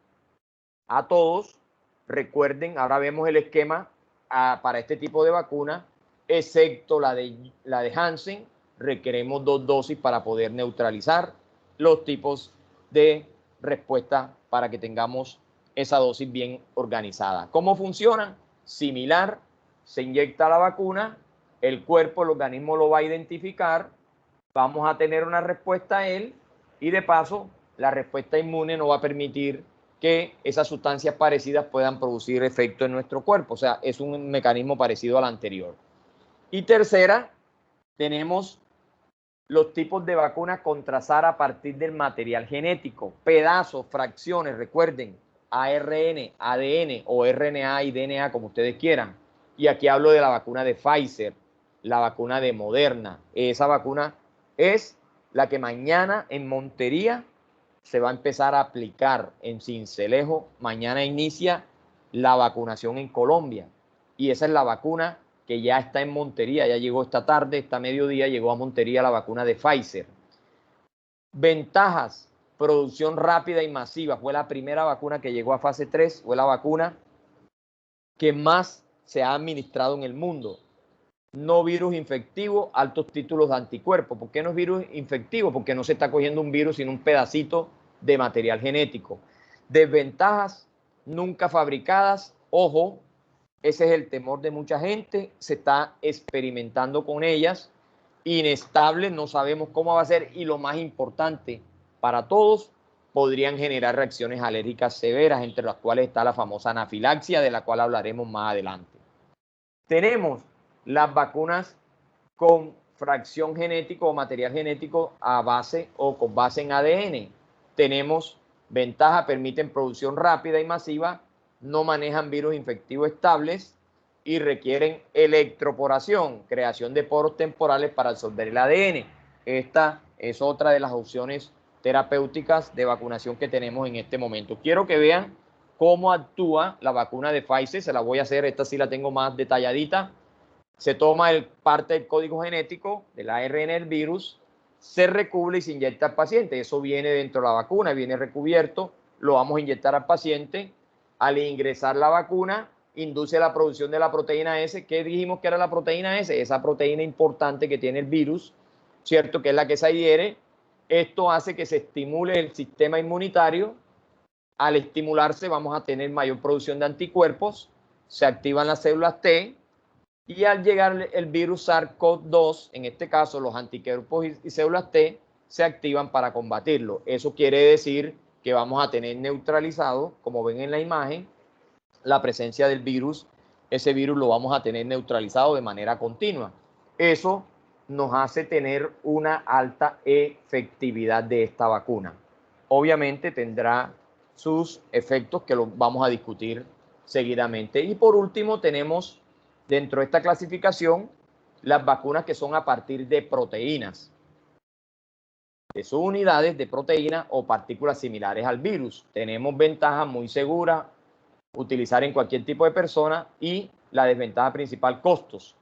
a todos, recuerden, ahora vemos el esquema para este tipo de vacuna, excepto la de Janssen, requeremos 2 dosis para poder neutralizar los tipos de respuesta para que tengamos esa dosis bien organizada. ¿Cómo funcionan? Similar, se inyecta la vacuna, el cuerpo, el organismo lo va a identificar, vamos a tener una respuesta a él y de paso la respuesta inmune nos va a permitir que esas sustancias parecidas puedan producir efecto en nuestro cuerpo. O sea, es un mecanismo parecido al anterior. Y tercera, tenemos los tipos de vacunas contra SARS a partir del material genético, pedazos, fracciones, recuerden, ARN, ADN o RNA y DNA, como ustedes quieran. Y aquí hablo de la vacuna de Pfizer, la vacuna de Moderna. Esa vacuna es la que mañana en Montería se va a empezar a aplicar en Sincelejo. Mañana inicia la vacunación en Colombia. Y esa es la vacuna que ya está en Montería, ya llegó esta tarde, esta mediodía, llegó a Montería la vacuna de Pfizer. Ventajas: producción rápida y masiva. Fue la primera vacuna que llegó a fase 3, fue la vacuna que más se ha administrado en el mundo. No virus infectivo, altos títulos de anticuerpos. ¿Por qué no es virus infectivo? Porque no se está cogiendo un virus, sino un pedacito de material genético. Desventajas: nunca fabricadas. Ojo, ese es el temor de mucha gente. Se está experimentando con ellas. Inestables, no sabemos cómo va a ser. Y lo más importante para todos, podrían generar reacciones alérgicas severas, entre las cuales está la famosa anafilaxia, de la cual hablaremos más adelante. Tenemos las vacunas con fracción genética o material genético a base o con base en ADN. Tenemos ventaja: permiten producción rápida y masiva, no manejan virus infectivos estables, y requieren electroporación, creación de poros temporales para absorber el ADN. Esta es otra de las opciones terapéuticas de vacunación que tenemos en este momento. Quiero que vean cómo actúa la vacuna de Pfizer. Se la voy a hacer, esta sí la tengo más detalladita. Se toma parte del código genético del ARN del virus, se recubre y se inyecta al paciente. Eso viene dentro de la vacuna, viene recubierto, lo vamos a inyectar al paciente. Al ingresar la vacuna, induce la producción de la proteína S. ¿Qué dijimos que era la proteína S? Esa proteína importante que tiene el virus, ¿cierto? Que es la que se adhiere. Esto hace que se estimule el sistema inmunitario. Al estimularse vamos a tener mayor producción de anticuerpos, se activan las células T y al llegar el virus SARS-CoV-2, en este caso los anticuerpos y células T, se activan para combatirlo. Eso quiere decir que vamos a tener neutralizado, como ven en la imagen, la presencia del virus. Ese virus lo vamos a tener neutralizado de manera continua. Eso nos hace tener una alta efectividad de esta vacuna. Obviamente tendrá sus efectos que los vamos a discutir seguidamente. Y por último tenemos dentro de esta clasificación las vacunas que son a partir de proteínas, de subunidades de proteína o partículas similares al virus. Tenemos ventajas muy seguras, utilizar en cualquier tipo de persona, y la desventaja principal, costos,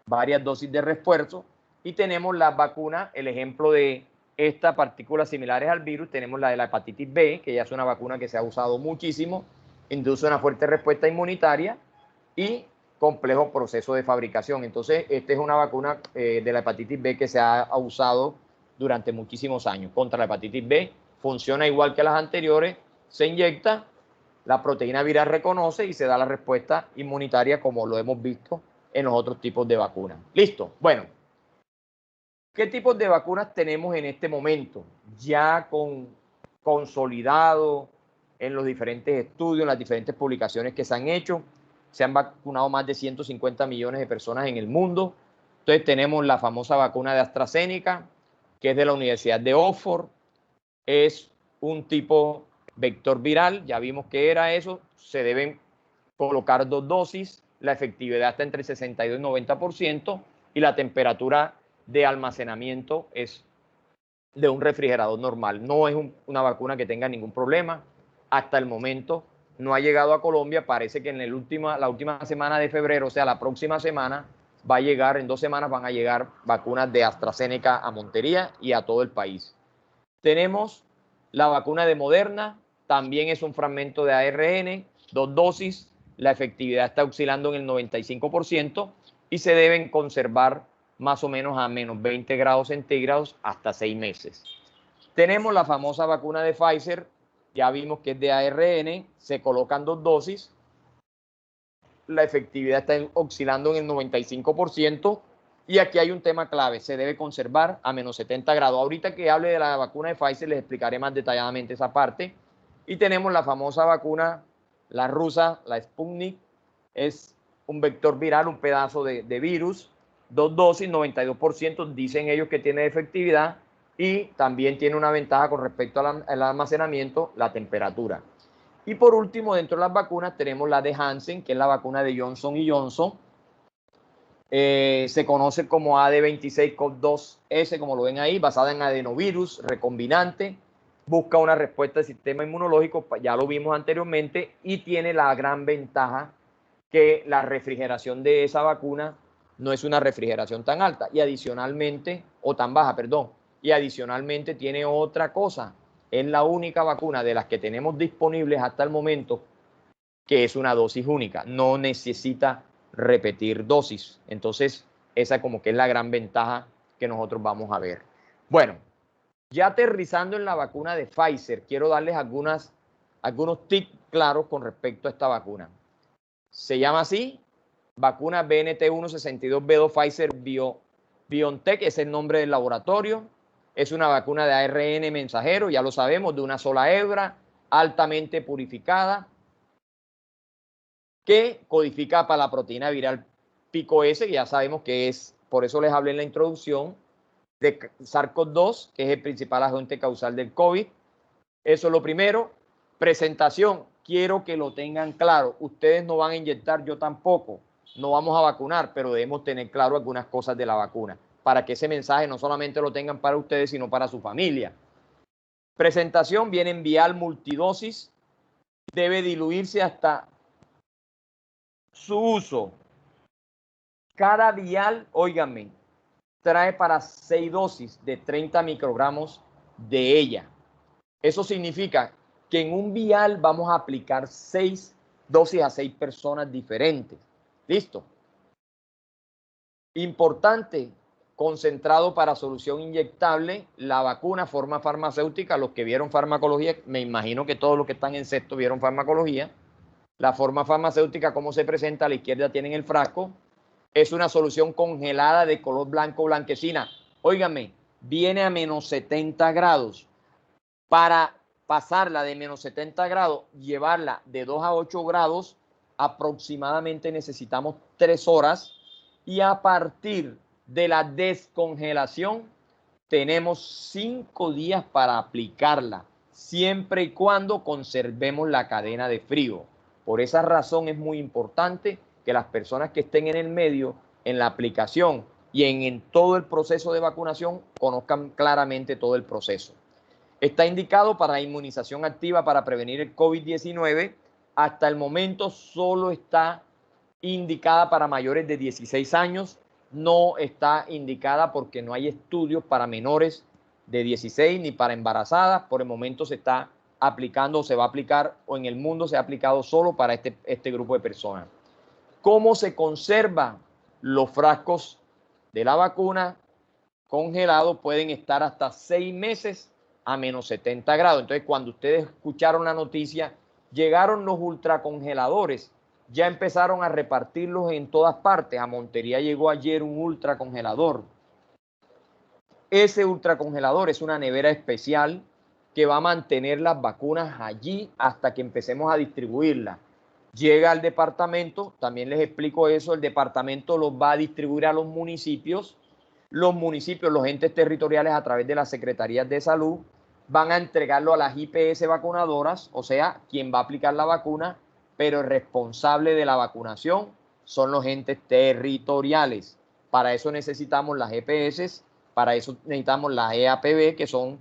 varias dosis de refuerzo. Y tenemos las vacunas, el ejemplo de estas partículas similares al virus, tenemos la de la hepatitis B, que ya es una vacuna que se ha usado muchísimo, induce una fuerte respuesta inmunitaria y complejo proceso de fabricación. Entonces, esta es una vacuna de la hepatitis B que se ha usado durante muchísimos años contra la hepatitis B. Funciona igual que las anteriores, se inyecta, la proteína viral reconoce y se da la respuesta inmunitaria como lo hemos visto en los otros tipos de vacunas. Listo. Bueno, ¿qué tipos de vacunas tenemos en este momento? Ya consolidado en los diferentes estudios, en las diferentes publicaciones que se han hecho. Se han vacunado más de 150 millones de personas en el mundo. Entonces tenemos la famosa vacuna de AstraZeneca, que es de la Universidad de Oxford. Es un tipo vector viral, ya vimos que era eso. Se deben colocar 2 dosis. La efectividad está entre 62 y 90% y la temperatura de almacenamiento es de un refrigerador normal. No es una vacuna que tenga ningún problema. Hasta el momento no ha llegado a Colombia. Parece que en la última semana de febrero, o sea, la próxima semana, va a llegar, en 2 semanas van a llegar vacunas de AstraZeneca a Montería y a todo el país. Tenemos la vacuna de Moderna, también es un fragmento de ARN, 2 dosis, la efectividad está oscilando en el 95% y se deben conservar más o menos a menos 20 grados centígrados hasta 6 meses. Tenemos la famosa vacuna de Pfizer, ya vimos que es de ARN, se colocan 2 dosis, la efectividad está oscilando en el 95% y aquí hay un tema clave, se debe conservar a menos 70 grados. Ahorita que hable de la vacuna de Pfizer les explicaré más detalladamente esa parte. Y tenemos la famosa vacuna, la rusa, la Sputnik, es un vector viral, un pedazo de virus, 2 dosis, 92%, dicen ellos que tiene efectividad y también tiene una ventaja con respecto al almacenamiento, la temperatura. Y por último, dentro de las vacunas tenemos la de Janssen, que es la vacuna de Johnson & Johnson. Se conoce como AD26-CoV2S, como lo ven ahí, basada en adenovirus recombinante. Busca una respuesta del sistema inmunológico, ya lo vimos anteriormente, y tiene la gran ventaja que la refrigeración de esa vacuna no es una refrigeración tan alta y adicionalmente, o tan baja, perdón, y adicionalmente tiene otra cosa. Es la única vacuna de las que tenemos disponibles hasta el momento que es una dosis única, no necesita repetir dosis. Entonces, esa como que es la gran ventaja que nosotros vamos a ver. Bueno, ya aterrizando en la vacuna de Pfizer, quiero darles algunos tips claros con respecto a esta vacuna. Se llama así, vacuna BNT162B2 Pfizer BioNTech, es el nombre del laboratorio. Es una vacuna de ARN mensajero, ya lo sabemos, de una sola hebra, altamente purificada, que codifica para la proteína viral pico S, que ya sabemos que es, por eso les hablé en la introducción, de SARS-CoV-2, que es el principal agente causal del COVID. Eso es lo primero. Presentación, quiero que lo tengan claro. Ustedes no van a inyectar, yo tampoco. no vamos a vacunar, pero debemos tener claro algunas cosas de la vacuna, para que ese mensaje no solamente lo tengan para ustedes, sino para su familia. Presentación: viene en vial multidosis, debe diluirse hasta su uso. Cada vial, óiganme, trae para 6 dosis de 30 microgramos de ella. Eso significa que en un vial vamos a aplicar 6 dosis a 6 personas diferentes. ¿Listo? Importante, concentrado para solución inyectable, la vacuna, forma farmacéutica. Los que vieron farmacología, me imagino que todos los que están en sexto vieron farmacología. La forma farmacéutica, ¿cómo se presenta? A la izquierda tienen el frasco. Es una solución congelada de color blanco blanquecina. Óigame, viene a menos 70 grados. Para pasarla de menos 70 grados, llevarla de 2 a 8 grados, aproximadamente necesitamos 3 horas. Y a partir de la descongelación, tenemos 5 días para aplicarla, siempre y cuando conservemos la cadena de frío. Por esa razón es muy importante que las personas que estén en el medio, en la aplicación y en todo el proceso de vacunación, conozcan claramente todo el proceso. Está indicado para inmunización activa para prevenir el COVID-19. Hasta el momento solo está indicada para mayores de 16 años. No está indicada porque no hay estudios para menores de 16 ni para embarazadas. Por el momento se está aplicando o se va a aplicar, o en el mundo se ha aplicado solo para este grupo de personas. ¿Cómo se conserva? Los frascos de la vacuna congelados pueden estar hasta 6 meses a menos 70 grados. Entonces, cuando ustedes escucharon la noticia, llegaron los ultracongeladores, ya empezaron a repartirlos en todas partes. A Montería llegó ayer un ultracongelador. Ese ultracongelador es una nevera especial que va a mantener las vacunas allí hasta que empecemos a distribuirlas. Llega al departamento, también les explico eso, el departamento los va a distribuir a los municipios. Los municipios, los entes territoriales, a través de las secretarías de salud, van a entregarlo a las IPS vacunadoras, o sea, quien va a aplicar la vacuna, pero el responsable de la vacunación son los entes territoriales. Para eso necesitamos las EPS, para eso necesitamos las EAPB, que son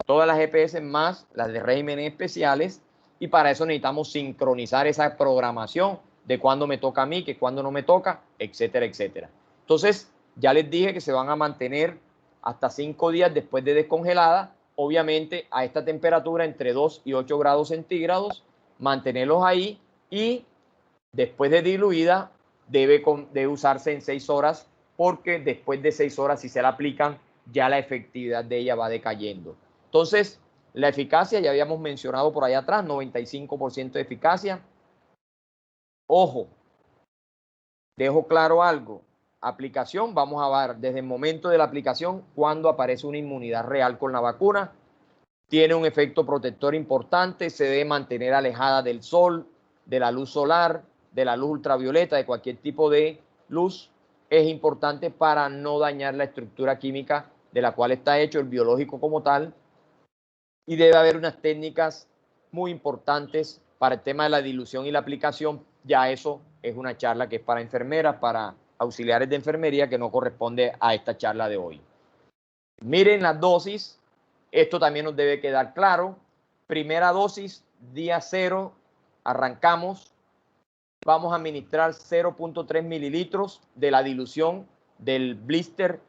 todas las EPS más las de regímenes especiales, y para eso necesitamos sincronizar esa programación de cuándo me toca a mí, que cuándo no me toca, etcétera, etcétera. Entonces, ya les dije que se van a mantener hasta 5 días después de descongelada, obviamente a esta temperatura entre 2 y 8 grados centígrados, mantenerlos ahí, y después de diluida debe usarse en 6 horas, porque después de 6 horas, si se la aplican, ya la efectividad de ella va decayendo. Entonces, la eficacia, ya habíamos mencionado por allá atrás, 95% de eficacia. Ojo, dejo claro algo. Aplicación, vamos a ver desde el momento de la aplicación cuando aparece una inmunidad real con la vacuna. Tiene un efecto protector importante, se debe mantener alejada del sol, de la luz solar, de la luz ultravioleta, de cualquier tipo de luz. Es importante para no dañar la estructura química de la cual está hecho, el biológico como tal. Y debe haber unas técnicas muy importantes para el tema de la dilución y la aplicación. Ya eso es una charla que es para enfermeras, para auxiliares de enfermería, que no corresponde a esta charla de hoy. Miren las dosis, esto también nos debe quedar claro. Primera dosis, día 0, arrancamos. Vamos a administrar 0.3 mililitros de la dilución del blister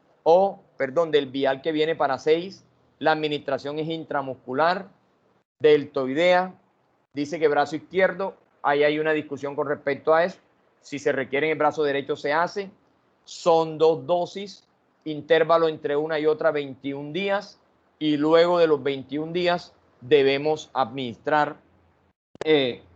del vial que viene para 6. La administración es intramuscular, deltoidea. Dice que brazo izquierdo, ahí hay una discusión con respecto a eso. Si se requiere en el brazo derecho se hace. Son 2 dosis, intervalo entre una y otra 21 días. Y luego de los 21 días debemos administrar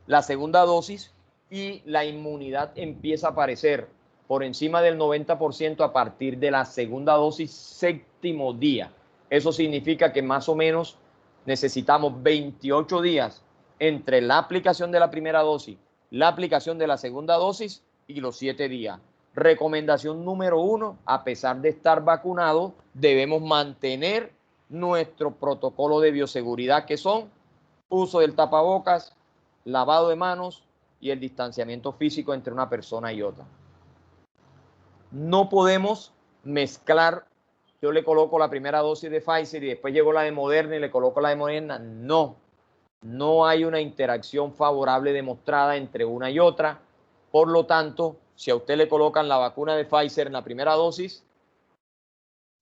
la segunda dosis, y la inmunidad empieza a aparecer por encima del 90% a partir de la segunda dosis, 7º día. Eso significa que más o menos necesitamos 28 días entre la aplicación de la primera dosis, la aplicación de la segunda dosis y los 7 días. Recomendación número 1, a pesar de estar vacunados, debemos mantener nuestro protocolo de bioseguridad, que son uso del tapabocas, lavado de manos y el distanciamiento físico entre una persona y otra. No podemos mezclar, yo le coloco la primera dosis de Pfizer y después llegó la de Moderna y le coloco la de Moderna. No, no hay una interacción favorable demostrada entre una y otra. Por lo tanto, si a usted le colocan la vacuna de Pfizer en la primera dosis,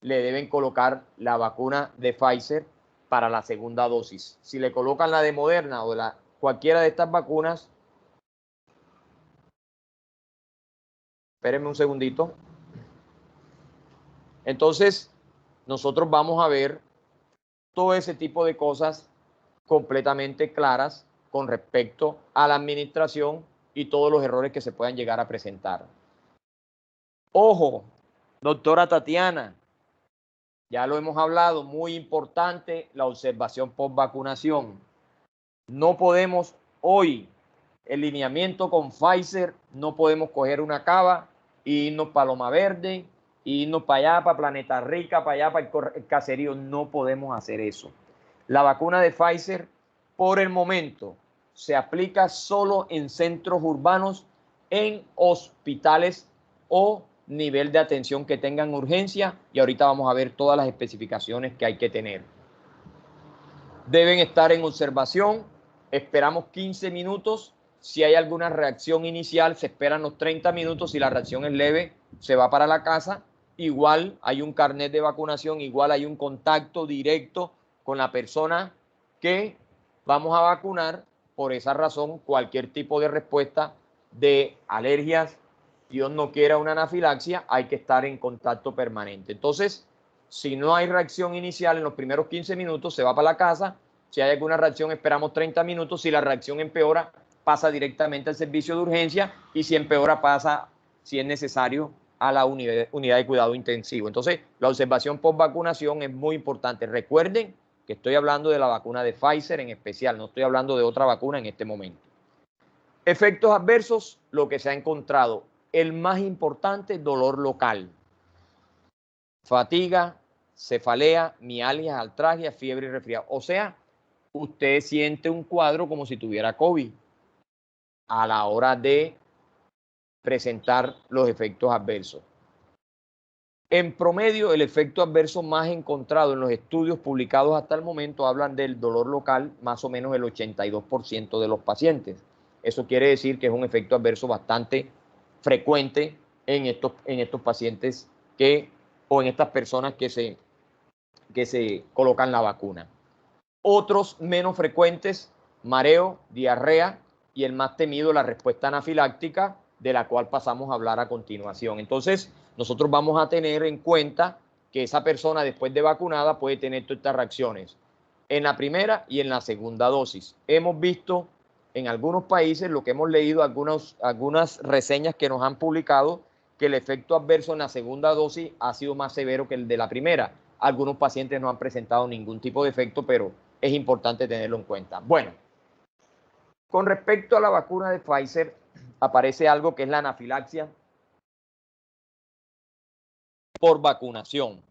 le deben colocar la vacuna de Pfizer para la segunda dosis. Si le colocan la de Moderna o cualquiera de estas vacunas, espérenme un segundito. Entonces, nosotros vamos a ver todo ese tipo de cosas completamente claras con respecto a la administración y todos los errores que se puedan llegar a presentar. Ojo, doctora Tatiana, ya lo hemos hablado, muy importante la observación post vacunación. No podemos hoy, el lineamiento con Pfizer, no podemos coger una cava e irnos para Loma Verde, e irnos para allá, para Planeta Rica, para allá, para el caserío. No podemos hacer eso. La vacuna de Pfizer, por el momento, se aplica solo en centros urbanos, en hospitales o nivel de atención que tengan urgencia, y ahorita vamos a ver todas las especificaciones que hay que tener. Deben estar en observación, esperamos 15 minutos, si hay alguna reacción inicial se esperan los 30 minutos, si la reacción es leve se va para la casa, igual hay un carnet de vacunación, igual hay un contacto directo con la persona que vamos a vacunar. Por esa razón, cualquier tipo de respuesta de alergias, Dios no quiera una anafilaxia, hay que estar en contacto permanente. Entonces, si no hay reacción inicial en los primeros 15 minutos, se va para la casa. Si hay alguna reacción, esperamos 30 minutos. Si la reacción empeora, pasa directamente al servicio de urgencia, y si empeora, pasa, si es necesario, a la unidad de cuidado intensivo. Entonces, la observación post vacunación es muy importante. Recuerden que estoy hablando de la vacuna de Pfizer en especial, no estoy hablando de otra vacuna en este momento. Efectos adversos, lo que se ha encontrado. El más importante, dolor local. Fatiga, cefalea, mialgias, artralgia, fiebre y resfriado. O sea, usted siente un cuadro como si tuviera COVID a la hora de presentar los efectos adversos. En promedio, el efecto adverso más encontrado en los estudios publicados hasta el momento hablan del dolor local, más o menos el 82% de los pacientes. Eso quiere decir que es un efecto adverso bastante frecuente en estos pacientes o en estas personas que se colocan la vacuna. Otros menos frecuentes, mareo, diarrea y el más temido, la respuesta anafiláctica, de la cual pasamos a hablar a continuación. Entonces, nosotros vamos a tener en cuenta que esa persona después de vacunada puede tener todas estas reacciones en la primera y en la segunda dosis. Hemos visto en algunos países, lo que hemos leído, algunas reseñas que nos han publicado, que el efecto adverso en la segunda dosis ha sido más severo que el de la primera. Algunos pacientes no han presentado ningún tipo de efecto, pero es importante tenerlo en cuenta. Bueno, con respecto a la vacuna de Pfizer, aparece algo que es la anafilaxia por vacunación.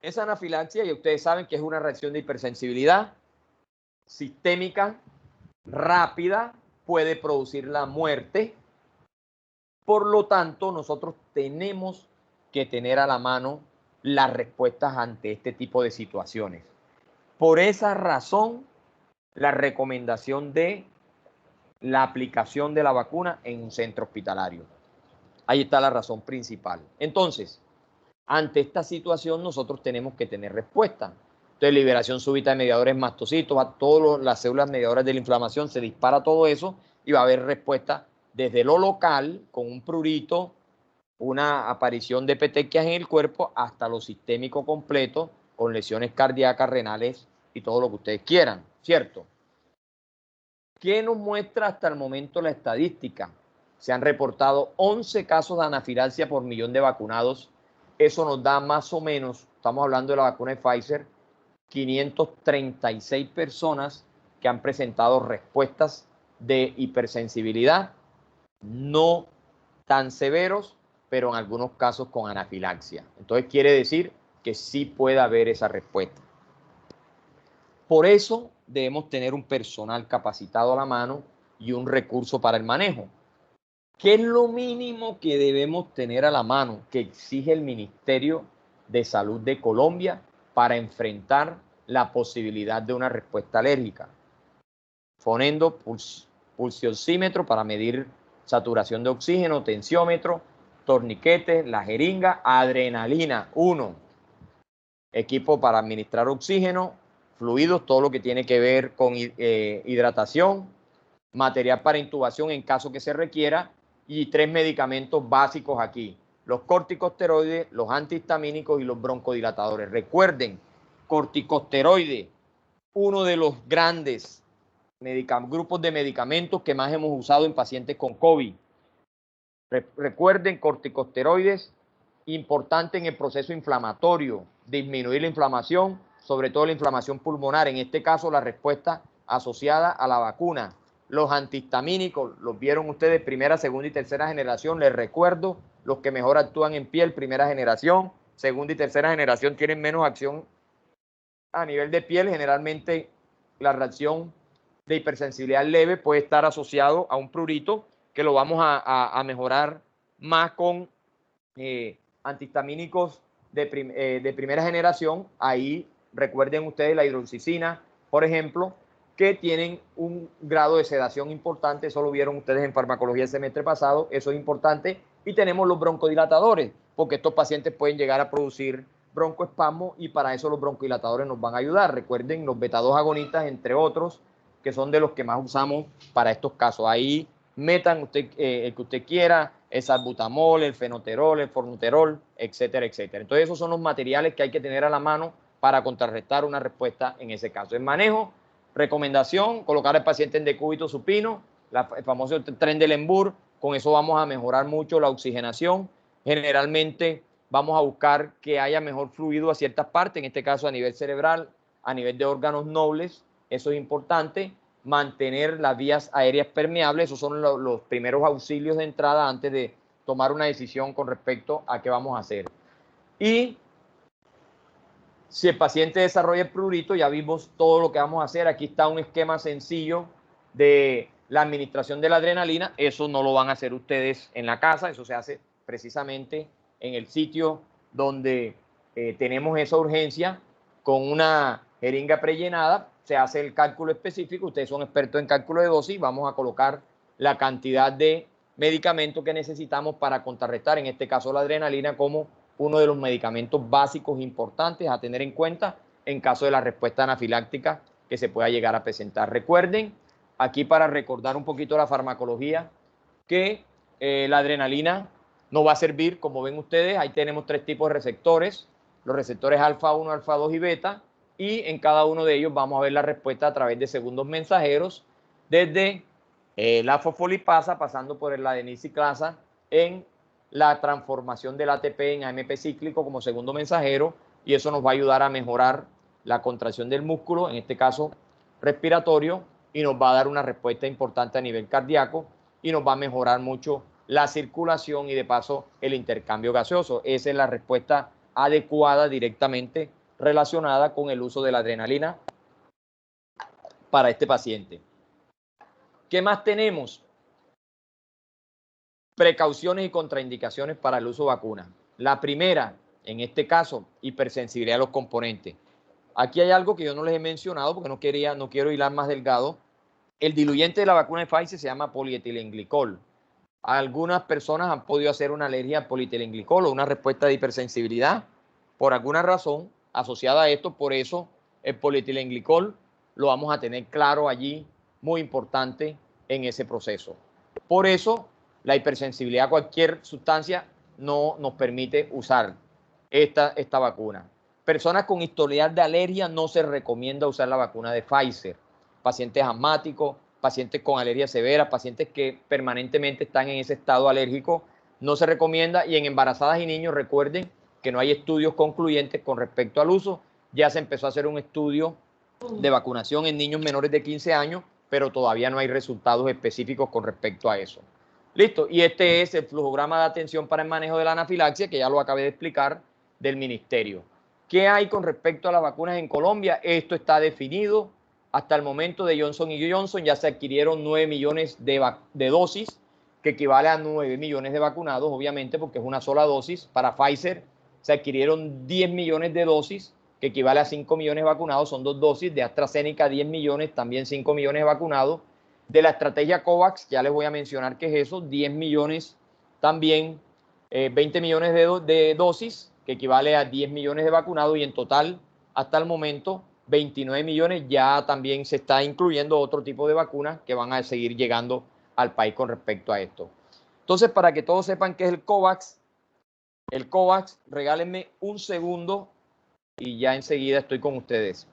Esa anafilaxia, ya ustedes saben que es una reacción de hipersensibilidad sistémica rápida, puede producir la muerte. Por lo tanto, nosotros tenemos que tener a la mano las respuestas ante este tipo de situaciones. Por esa razón, la recomendación de la aplicación de la vacuna en un centro hospitalario. Ahí está la razón principal. Entonces, ante esta situación nosotros tenemos que tener respuesta. Entonces, liberación súbita de mediadores mastocitos, a todas las células mediadoras de la inflamación, se dispara todo eso y va a haber respuesta desde lo local, con un prurito, una aparición de petequias en el cuerpo, hasta lo sistémico completo, con lesiones cardíacas, renales y todo lo que ustedes quieran, ¿cierto? ¿Qué nos muestra hasta el momento la estadística? Se han reportado 11 casos de anafilaxia por millón de vacunados. Eso nos da más o menos, estamos hablando de la vacuna de Pfizer, 536 personas que han presentado respuestas de hipersensibilidad, no tan severos, pero en algunos casos con anafilaxia. Entonces quiere decir que sí puede haber esa respuesta. Por eso debemos tener un personal capacitado a la mano y un recurso para el manejo. ¿Qué es lo mínimo que debemos tener a la mano que exige el Ministerio de Salud de Colombia para enfrentar la posibilidad de una respuesta alérgica? Fonendo, pulsioxímetro para medir saturación de oxígeno, tensiómetro, torniquete, la jeringa, adrenalina, 1. Equipo para administrar oxígeno, fluidos, todo lo que tiene que ver con hidratación, material para intubación en caso que se requiera, y 3 medicamentos básicos aquí: los corticosteroides, los antihistamínicos y los broncodilatadores. Recuerden, corticosteroides, uno de los grandes grupos de medicamentos que más hemos usado en pacientes con COVID. Recuerden, corticosteroides, importante en el proceso inflamatorio, disminuir la inflamación, sobre todo la inflamación pulmonar, en este caso la respuesta asociada a la vacuna. Los antihistamínicos, los vieron ustedes, primera, segunda y tercera generación. Les recuerdo, los que mejor actúan en piel, primera generación, segunda y tercera generación tienen menos acción a nivel de piel. Generalmente la reacción de hipersensibilidad leve puede estar asociado a un prurito, que lo vamos a mejorar más con antihistamínicos de primera generación. Ahí recuerden ustedes la hidroxicina, por ejemplo, que tienen un grado de sedación importante. Eso lo vieron ustedes en farmacología el semestre pasado, eso es importante. Y tenemos los broncodilatadores, porque estos pacientes pueden llegar a producir broncoespasmo y para eso los broncodilatadores nos van a ayudar. Recuerden los beta-2 agonistas, entre otros, que son de los que más usamos para estos casos. Ahí metan usted, el que usted quiera, el salbutamol, el fenoterol, el formoterol, etcétera, etcétera. Entonces esos son los materiales que hay que tener a la mano para contrarrestar una respuesta en ese caso. El manejo, recomendación, colocar al paciente en decúbito supino, el famoso Trendelenburg. Con eso vamos a mejorar mucho la oxigenación. Generalmente vamos a buscar que haya mejor fluido a ciertas partes, en este caso a nivel cerebral, a nivel de órganos nobles. Eso es importante. Mantener las vías aéreas permeables, esos son los primeros auxilios de entrada antes de tomar una decisión con respecto a qué vamos a hacer. Y si el paciente desarrolla el prurito, ya vimos todo lo que vamos a hacer. Aquí está un esquema sencillo de la administración de la adrenalina. Eso no lo van a hacer ustedes en la casa, eso se hace precisamente en el sitio donde tenemos esa urgencia, con una jeringa prellenada. Se hace el cálculo específico, ustedes son expertos en cálculo de dosis, vamos a colocar la cantidad de medicamentos que necesitamos para contrarrestar, en este caso la adrenalina, como uno de los medicamentos básicos importantes a tener en cuenta en caso de la respuesta anafiláctica que se pueda llegar a presentar. Recuerden, aquí para recordar un poquito la farmacología, que la adrenalina nos va a servir, como ven ustedes, ahí tenemos 3 tipos de receptores, los receptores alfa 1, alfa 2 y beta, y en cada uno de ellos vamos a ver la respuesta a través de segundos mensajeros, desde la fosfolipasa, pasando por la adenisiclasa, en la transformación del ATP en AMP cíclico como segundo mensajero, y eso nos va a ayudar a mejorar la contracción del músculo, en este caso respiratorio, y nos va a dar una respuesta importante a nivel cardíaco, y nos va a mejorar mucho la circulación y de paso el intercambio gaseoso. Esa es la respuesta adecuada, directamente relacionada con el uso de la adrenalina para este paciente. ¿Qué más tenemos? Precauciones y contraindicaciones para el uso de vacunas. La primera, en este caso, hipersensibilidad a los componentes. Aquí hay algo que yo no les he mencionado porque no quiero hilar más delgado. El diluyente de la vacuna de Pfizer se llama polietilenglicol. Algunas personas han podido hacer una alergia al polietilenglicol o una respuesta de hipersensibilidad por alguna razón asociada a esto. Por eso el polietilenglicol lo vamos a tener claro allí, muy importante en ese proceso. Por eso la hipersensibilidad a cualquier sustancia no nos permite usar esta vacuna. Personas con historial de alergia no se recomienda usar la vacuna de Pfizer. Pacientes asmáticos, pacientes con alergia severa, pacientes que permanentemente están en ese estado alérgico, no se recomienda. Y en embarazadas y niños, recuerden que no hay estudios concluyentes con respecto al uso. Ya se empezó a hacer un estudio de vacunación en niños menores de 15 años, pero todavía no hay resultados específicos con respecto a eso. Listo, y este es el flujograma de atención para el manejo de la anafilaxia, que ya lo acabé de explicar, del ministerio. ¿Qué hay con respecto a las vacunas en Colombia? Esto está definido. Hasta el momento de Johnson & Johnson ya se adquirieron 9 millones de dosis que equivale a 9 millones de vacunados, obviamente, porque es una sola dosis. Para Pfizer se adquirieron 10 millones de dosis, que equivale a 5 millones de vacunados, son 2 dosis. De AstraZeneca, 10 millones, también 5 millones de vacunados. De la estrategia COVAX, ya les voy a mencionar qué es eso, 10 millones también, 20 millones de dosis, que equivale a 10 millones de vacunados, y en total, hasta el momento, 29 millones. Ya también se está incluyendo otro tipo de vacunas que van a seguir llegando al país con respecto a esto. Entonces, para que todos sepan qué es el COVAX, regálenme un segundo y ya enseguida estoy con ustedes.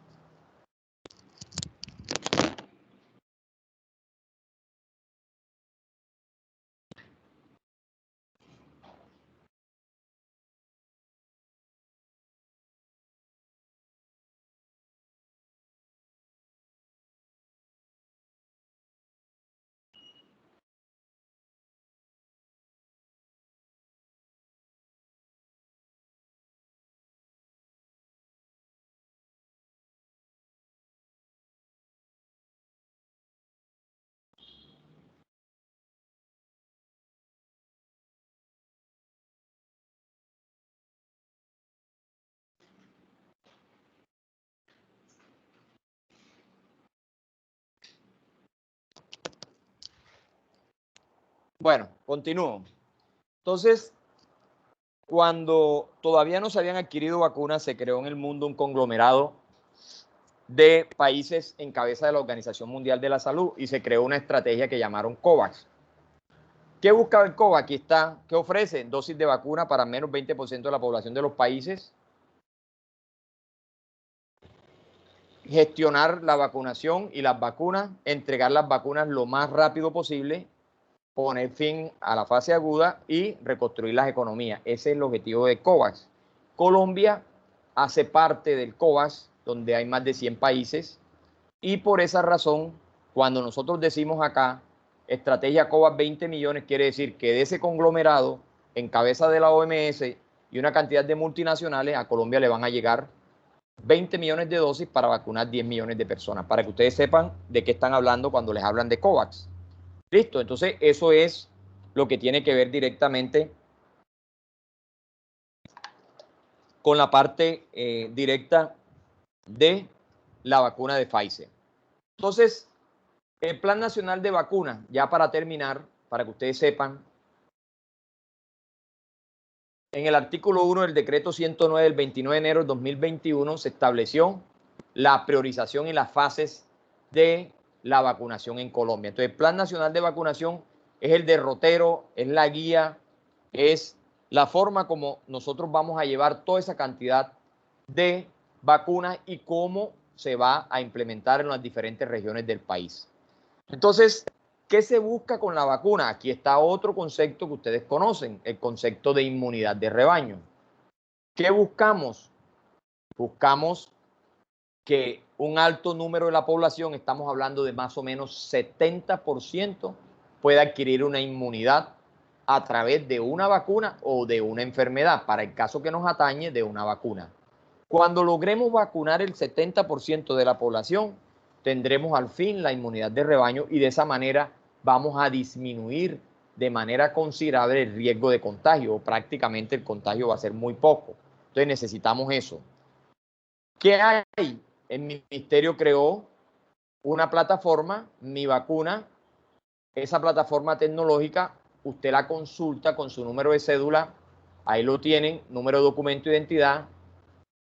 Bueno, continúo. Entonces, cuando todavía no se habían adquirido vacunas, se creó en el mundo un conglomerado de países en cabeza de la Organización Mundial de la Salud y se creó una estrategia que llamaron COVAX. ¿Qué busca el COVAX? Aquí está. ¿Qué ofrece? Dosis de vacuna para menos 20% de la población de los países. Gestionar la vacunación y las vacunas, entregar las vacunas lo más rápido posible, poner fin a la fase aguda y reconstruir las economías. Ese es el objetivo de COVAX. Colombia hace parte del COVAX, donde hay más de 100 países, y por esa razón, cuando nosotros decimos acá, estrategia COVAX 20 millones, quiere decir que de ese conglomerado, en cabeza de la OMS y una cantidad de multinacionales, a Colombia le van a llegar 20 millones de dosis para vacunar 10 millones de personas, para que ustedes sepan de qué están hablando cuando les hablan de COVAX. Listo, entonces eso es lo que tiene que ver directamente con la parte directa de la vacuna de Pfizer. Entonces, el Plan Nacional de Vacunas, ya para terminar, para que ustedes sepan, en el artículo 1 del decreto 109 del 29 de enero de 2021 se estableció la priorización y las fases de la vacunación en Colombia. Entonces, el Plan Nacional de Vacunación es el derrotero, es la guía, es la forma como nosotros vamos a llevar toda esa cantidad de vacunas y cómo se va a implementar en las diferentes regiones del país. Entonces, ¿qué se busca con la vacuna? Aquí está otro concepto que ustedes conocen, el concepto de inmunidad de rebaño. ¿Qué buscamos? Buscamos que un alto número de la población, estamos hablando de más o menos 70%, pueda adquirir una inmunidad a través de una vacuna o de una enfermedad, para el caso que nos atañe, de una vacuna. Cuando logremos vacunar el 70% de la población, tendremos al fin la inmunidad de rebaño y de esa manera vamos a disminuir de manera considerable el riesgo de contagio, o prácticamente el contagio va a ser muy poco. Entonces necesitamos eso. ¿Qué hay? El ministerio creó una plataforma, Mi Vacuna. Esa plataforma tecnológica, usted la consulta con su número de cédula, ahí lo tienen, número de documento de identidad,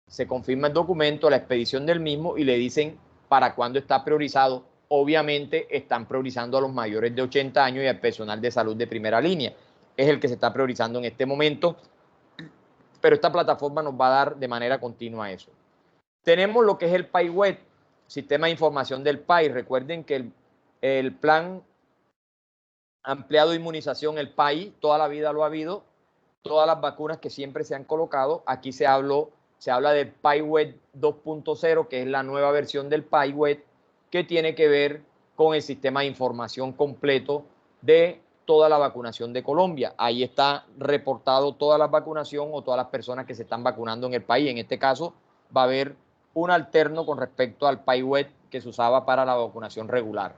se confirma el documento, la expedición del mismo y le dicen para cuándo está priorizado. Obviamente están priorizando a los mayores de 80 años y al personal de salud de primera línea. Es el que se está priorizando en este momento, pero esta plataforma nos va a dar de manera continua eso. Tenemos lo que es el PAI web, Sistema de Información del PAI. Recuerden que el Plan Ampliado de Inmunización, el PAI, toda la vida lo ha habido, todas las vacunas que siempre se han colocado. Aquí se habla del PAI web 2.0, que es la nueva versión del PAI web, que tiene que ver con el sistema de información completo de toda la vacunación de Colombia. Ahí está reportado toda la vacunación o todas las personas que se están vacunando en el país. En este caso va a haber un alterno con respecto al PAI web que se usaba para la vacunación regular.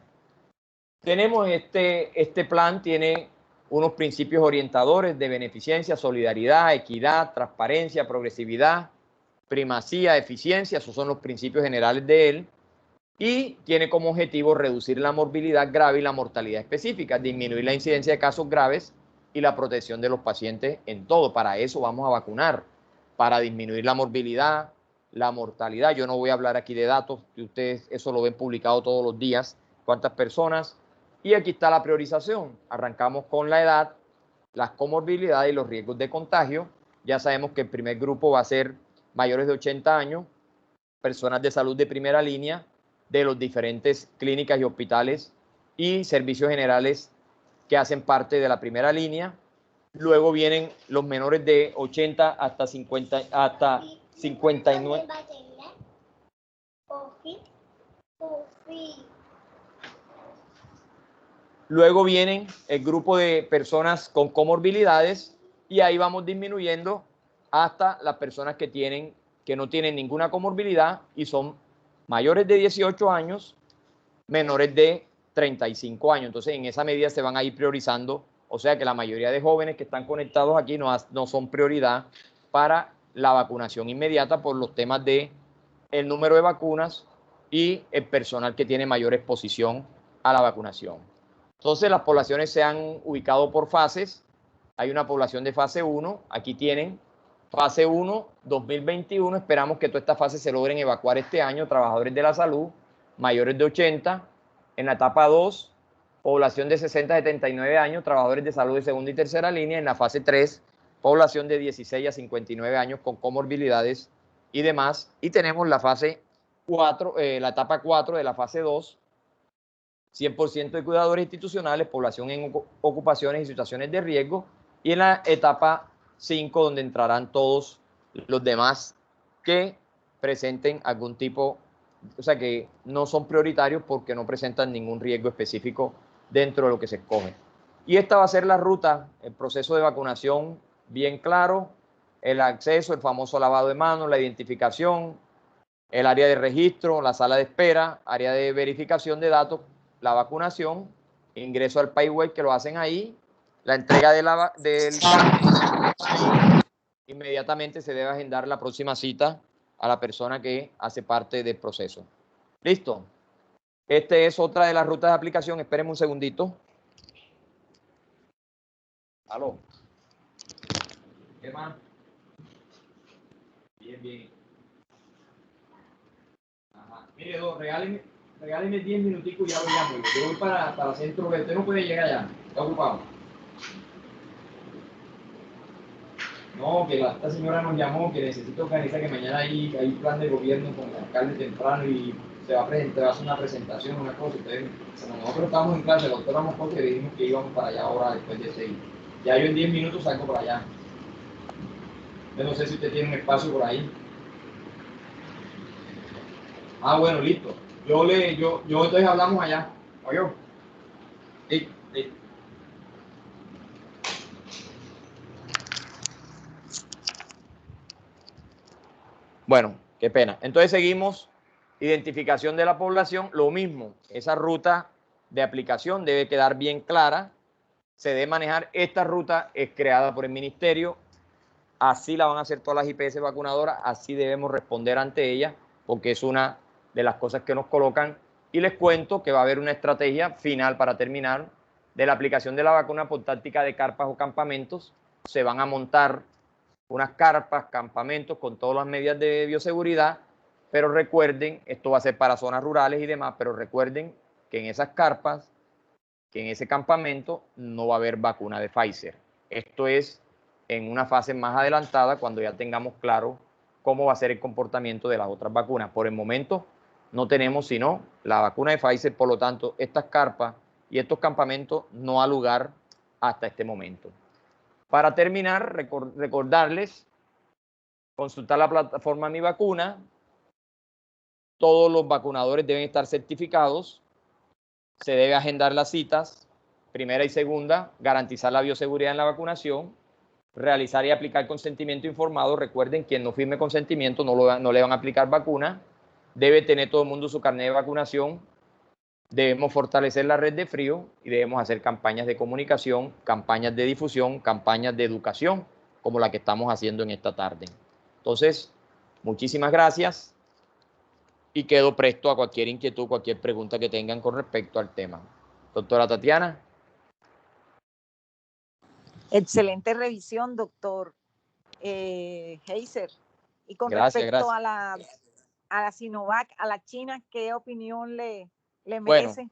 Tenemos este plan, tiene unos principios orientadores de beneficencia, solidaridad, equidad, transparencia, progresividad, primacía, eficiencia. Esos son los principios generales de él. Y tiene como objetivo reducir la morbilidad grave y la mortalidad específica, disminuir la incidencia de casos graves y la protección de los pacientes en todo. Para eso vamos a vacunar, para disminuir la morbilidad, la mortalidad. Yo no voy a hablar aquí de datos, que ustedes eso lo ven publicado todos los días, cuántas personas. Y aquí está la priorización. Arrancamos con la edad, las comorbilidades y los riesgos de contagio. Ya sabemos que el primer grupo va a ser mayores de 80 años, personas de salud de primera línea, de los diferentes clínicas y hospitales y servicios generales que hacen parte de la primera línea. Luego vienen los menores de 80 hasta 50, hasta 59. Luego vienen el grupo de personas con comorbilidades y ahí vamos disminuyendo hasta las personas que no tienen ninguna comorbilidad y son mayores de 18 años, menores de 35 años. Entonces, en esa medida se van a ir priorizando, o sea que la mayoría de jóvenes que están conectados aquí no son prioridad para la vacunación inmediata por los temas de el número de vacunas y el personal que tiene mayor exposición a la vacunación. Entonces, las poblaciones se han ubicado por fases. Hay una población de fase 1, aquí tienen fase 1, 2021, esperamos que todas estas fases se logren evacuar este año, trabajadores de la salud, mayores de 80, en la etapa 2, población de 60 a 79 años, trabajadores de salud de segunda y tercera línea, en la fase 3, población de 16 a 59 años con comorbilidades y demás, y tenemos la fase 4, la etapa 4 de la fase 2, 100% de cuidadores institucionales, población en ocupaciones y situaciones de riesgo, y en la etapa 5, donde entrarán todos los demás que presenten algún tipo, o sea, que no son prioritarios porque no presentan ningún riesgo específico dentro de lo que se escoge. Y esta va a ser la ruta, el proceso de vacunación bien claro, el acceso, el famoso lavado de manos, la identificación, el área de registro, la sala de espera, área de verificación de datos, la vacunación, ingreso al payway que lo hacen ahí, la entrega del inmediatamente se debe agendar la próxima cita a la persona que hace parte del proceso. ¿Listo? Esta es otra de las rutas de aplicación. Espérenme un segundito. ¿Aló? ¿Qué más? Bien, bien. Ajá. Mire, regáleme 10 minuticos y ya lo llamo. Yo voy para Centro B. Usted no puede llegar allá. Está ocupado. No, que esta señora nos llamó, que necesita organizar que mañana hay plan de gobierno con el alcalde temprano y se va a presentar, va a hacer una presentación, una cosa. Entonces, nosotros estamos en clase, la doctora Moscote, le dijimos que íbamos para allá ahora después de 6. Ya yo en 10 minutos salgo para allá. Yo no sé si usted tiene un espacio por ahí. Ah, bueno, listo. Yo entonces hablamos allá. ¿Oye? Sí, sí. Bueno, qué pena. Entonces seguimos, identificación de la población, lo mismo, esa ruta de aplicación debe quedar bien clara, se debe manejar, esta ruta es creada por el ministerio, así la van a hacer todas las IPS vacunadoras, así debemos responder ante ella, porque es una de las cosas que nos colocan, y les cuento que va a haber una estrategia final para terminar de la aplicación de la vacuna por táctica de carpas o campamentos, se van a montar unas carpas, campamentos con todas las medidas de bioseguridad, pero recuerden, esto va a ser para zonas rurales y demás, pero recuerden que en esas carpas, que en ese campamento no va a haber vacuna de Pfizer. Esto es en una fase más adelantada cuando ya tengamos claro cómo va a ser el comportamiento de las otras vacunas. Por el momento no tenemos sino la vacuna de Pfizer, por lo tanto, estas carpas y estos campamentos no ha lugar hasta este momento. Para terminar, recordarles, consultar la plataforma Mi Vacuna, todos los vacunadores deben estar certificados, se debe agendar las citas, primera y segunda, garantizar la bioseguridad en la vacunación, realizar y aplicar consentimiento informado. Recuerden, quien no firme consentimiento no le van a aplicar vacuna, debe tener todo el mundo su carnet de vacunación Debemos fortalecer la red de frío y debemos hacer campañas de comunicación, campañas de difusión, campañas de educación, como la que estamos haciendo en esta tarde. Entonces, muchísimas gracias y quedo presto a cualquier inquietud, cualquier pregunta que tengan con respecto al tema. Doctora Tatiana. Excelente revisión, doctor Heiser. Y con Gracias, respecto gracias. a la Sinovac, a la China, ¿qué opinión le Bueno, merece?